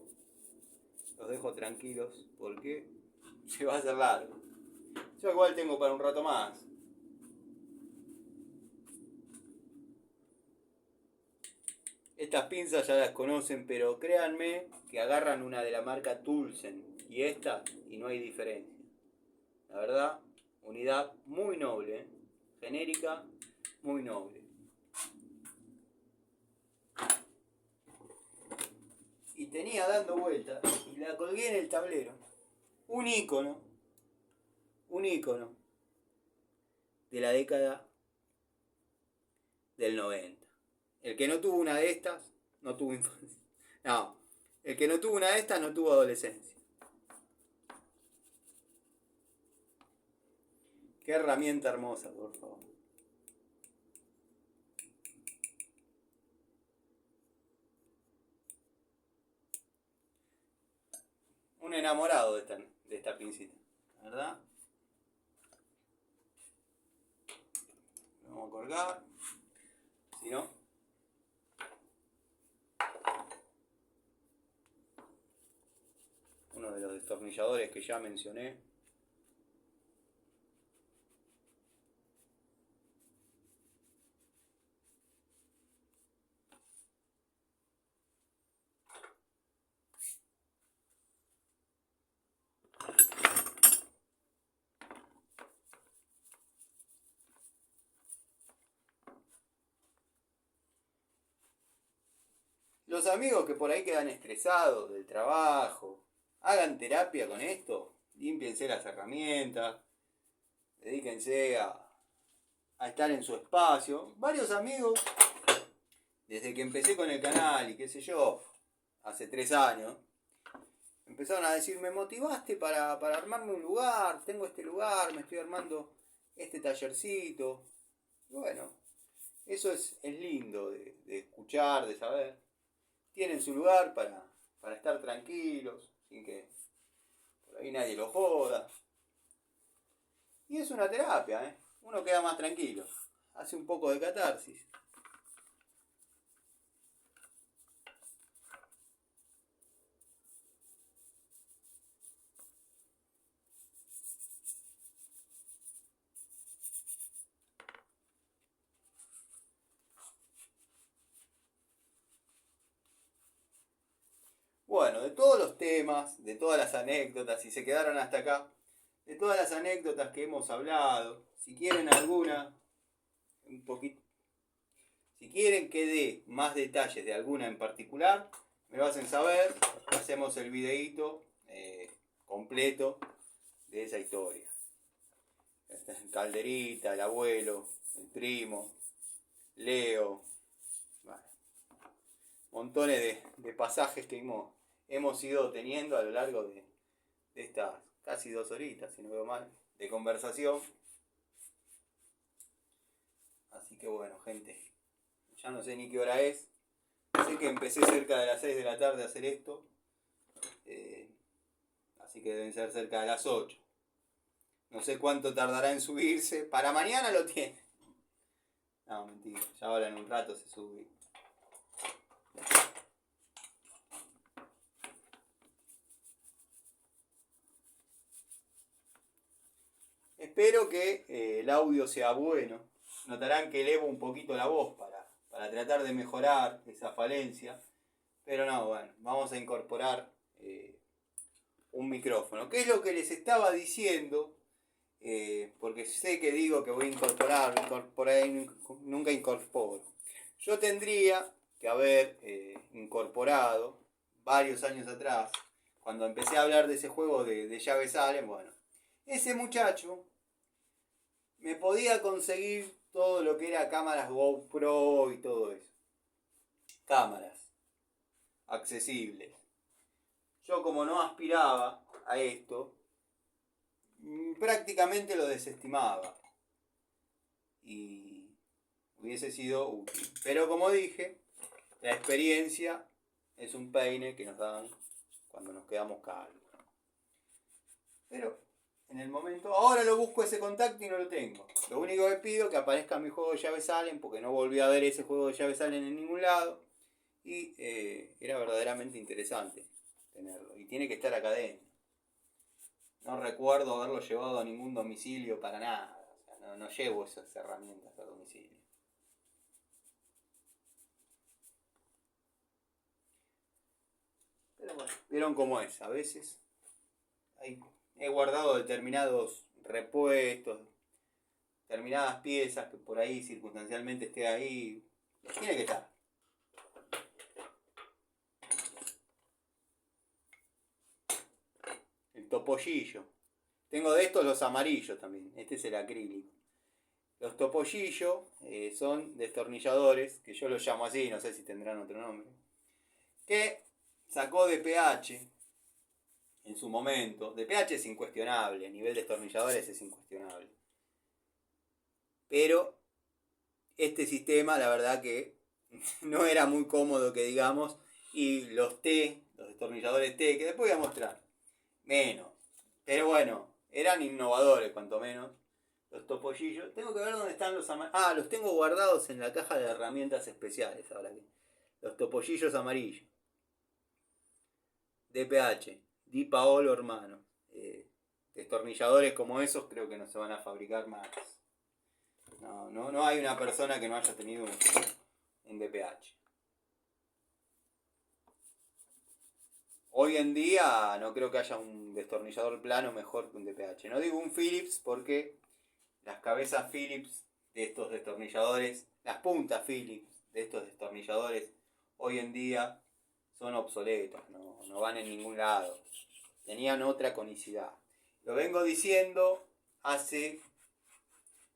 tranquilos porque se va a hacer largo. Yo igual tengo para un rato más. Estas pinzas ya las conocen, pero créanme que agarran una de la marca Tulsen y esta y no hay diferencia. La verdad, unidad muy noble, genérica, muy noble. Y tenía dando vueltas y la colgué en el tablero. Un ícono de la década del 90. El que no tuvo una de estas, no tuvo infancia. No, el que no tuvo una de estas no tuvo adolescencia. Qué herramienta hermosa, por favor. Un enamorado de esta pincita, ¿verdad? Lo vamos a colgar. Si no, uno de los destornilladores que ya mencioné. Los amigos que por ahí quedan estresados del trabajo, hagan terapia con esto, límpiense las herramientas, dedíquense a estar en su espacio. Varios amigos, desde que empecé con el canal y qué sé yo, hace 3 años, empezaron a decir, me motivaste para armarme un lugar, tengo este lugar, me estoy armando este tallercito. Y bueno, eso es lindo de escuchar, de saber. Tienen su lugar para estar tranquilos, sin que por ahí nadie lo joda. Y es una terapia, ¿eh? Uno queda más tranquilo, hace un poco de catarsis. bueno, de todos los temas, de todas las anécdotas, si se quedaron hasta acá, de todas las anécdotas que hemos hablado, si quieren alguna, un poquito, si quieren que dé más detalles de alguna en particular, me lo hacen saber, hacemos el videíto completo de esa historia. Calderita, el abuelo, el primo, Leo, bueno, montones de pasajes que hemos ido teniendo a lo largo de estas casi 2 horitas, si no veo mal, de conversación. Así que bueno, gente, ya no sé ni qué hora es. Sé que empecé cerca de las 6 de la tarde a hacer esto. Así que deben ser cerca de las 8. No sé cuánto tardará en subirse. Para mañana lo tiene. No, mentira. Ya ahora en un rato se sube. Espero que el audio sea bueno. Notarán que elevo un poquito la voz para tratar de mejorar esa falencia. Pero no, bueno, vamos a incorporar un micrófono. ¿Qué es lo que les estaba diciendo? Porque sé que digo que voy a incorporar y nunca incorporo. Yo tendría que haber incorporado varios años atrás, cuando empecé a hablar de ese juego de llaves Allen, bueno, ese muchacho me podía conseguir todo lo que era cámaras GoPro y todo eso. Cámaras accesibles. Yo como no aspiraba a esto, prácticamente lo desestimaba. Y hubiese sido útil. Pero como dije, la experiencia es un peine que nos dan cuando nos quedamos calvos. Pero en el momento, ahora lo busco ese contacto y no lo tengo. Lo único que pido es que aparezca mi juego de llaves Allen, porque no volví a ver ese juego de llaves Allen en ningún lado. Y era verdaderamente interesante tenerlo. Y tiene que estar acá adentro. No recuerdo haberlo llevado a ningún domicilio para nada. O sea, no llevo esas herramientas a domicilio. Pero bueno, vieron cómo es. A veces he guardado determinados repuestos, determinadas piezas que por ahí circunstancialmente esté ahí. Tiene que estar. El topollillo. Tengo de estos los amarillos también. Este es el acrílico. Los topollillos son destornilladores, que yo los llamo así, no sé si tendrán otro nombre, que sacó DPH en su momento. DPH es incuestionable, a nivel de destornilladores es incuestionable. Pero este sistema, la verdad que no era muy cómodo, que digamos, y los destornilladores T, que después voy a mostrar, menos. Pero bueno, eran innovadores, cuanto menos. Los topollillos. Tengo que ver dónde están los amarillos. Ah, los tengo guardados en la caja de herramientas especiales. Ahora que los topollillos amarillos. DPH. Di Paolo hermano. Destornilladores como esos creo que no se van a fabricar más. No hay una persona que no haya tenido un DPH. Hoy en día no creo que haya un destornillador plano mejor que un DPH. No digo un Phillips porque las cabezas Phillips de estos destornilladores, las puntas Phillips de estos destornilladores hoy en día son obsoletas, no van en ningún lado. Tenían otra conicidad. Lo vengo diciendo hace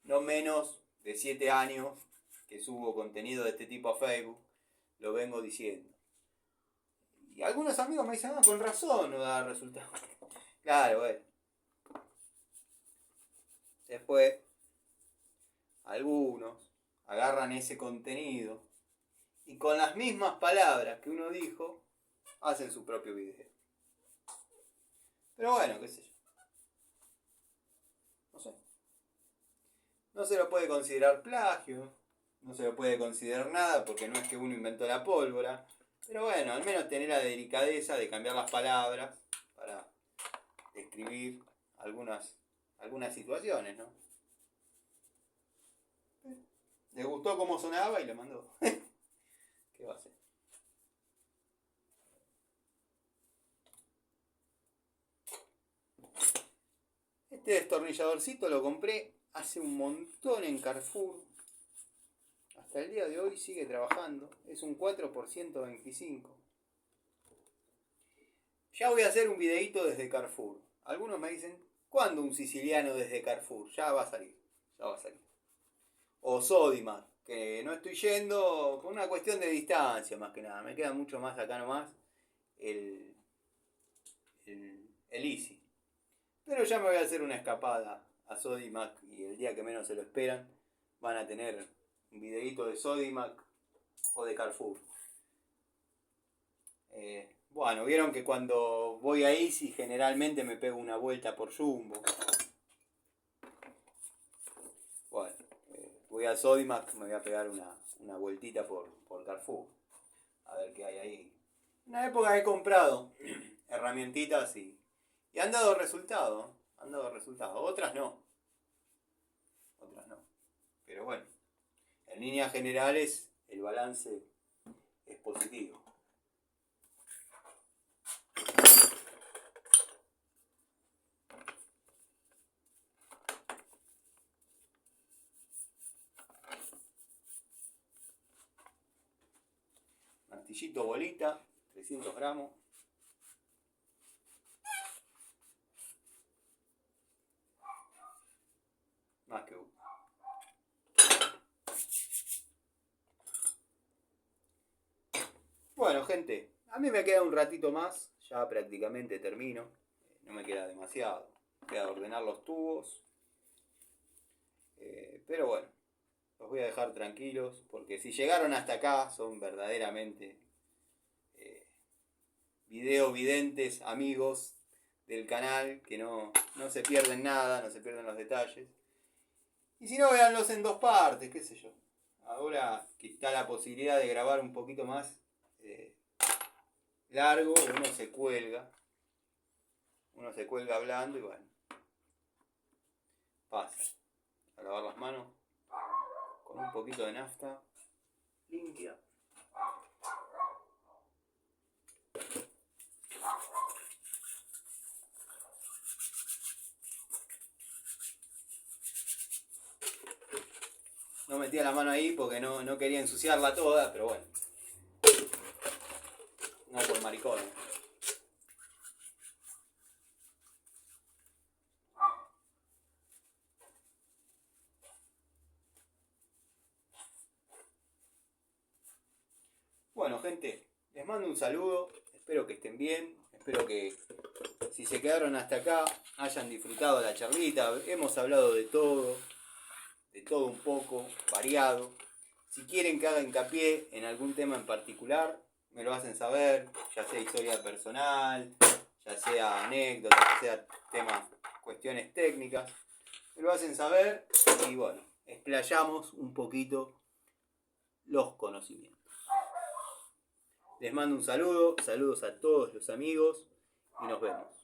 no menos de 7 años que subo contenido de este tipo a Facebook. Lo vengo diciendo. Y algunos amigos me dicen, con razón no da resultado. Claro, bueno. Después, algunos agarran ese contenido y con las mismas palabras que uno dijo, hacen su propio video. Pero bueno, qué sé yo. No sé. No se lo puede considerar plagio, no se lo puede considerar nada porque no es que uno inventó la pólvora. Pero bueno, al menos tener la delicadeza de cambiar las palabras para describir algunas situaciones, ¿no? Le gustó cómo sonaba y lo mandó. ¿Qué va a hacer? Este destornilladorcito lo compré hace un montón en Carrefour. Hasta el día de hoy sigue trabajando. Es un 4x125. Ya voy a hacer un videito desde Carrefour. Algunos me dicen, ¿cuándo un siciliano desde Carrefour? Ya va a salir. O Sodimac, que no estoy yendo por una cuestión de distancia más que nada. Me queda mucho más acá nomás el Easy. Pero ya me voy a hacer una escapada a Sodimac y el día que menos se lo esperan van a tener un videito de Sodimac o de Carrefour. Bueno, vieron que cuando voy a Easy generalmente me pego una vuelta por Jumbo. Bueno, voy a Sodimac, me voy a pegar una vueltita por Carrefour. A ver qué hay ahí. En una época he comprado herramientitas y han dado resultado. Otras no. Pero bueno, en líneas generales el balance es positivo. Martillito bolita, 300 gramos. Más que uno. Bueno, gente, a mí me queda un ratito más, ya prácticamente termino. No me queda demasiado. Queda ordenar los tubos. Pero bueno, los voy a dejar tranquilos, porque si llegaron hasta acá son verdaderamente videovidentes, amigos del canal, que no se pierden nada, no se pierden los detalles. Y si no, véanlos en 2 partes, qué sé yo. Ahora que está la posibilidad de grabar un poquito más largo, uno se cuelga hablando y bueno, pasa. A lavar las manos con un poquito de nafta limpia. No metía la mano ahí porque no quería ensuciarla toda, pero bueno. No por maricón. Bueno, gente, les mando un saludo. Espero que estén bien. Espero que si se quedaron hasta acá hayan disfrutado la charlita. Hemos hablado de todo un poco, variado. Si quieren que haga hincapié en algún tema en particular, me lo hacen saber, ya sea historia personal, ya sea anécdotas, ya sea temas, cuestiones técnicas. Me lo hacen saber y bueno, explayamos un poquito los conocimientos. Les mando un saludo, saludos a todos los amigos y nos vemos.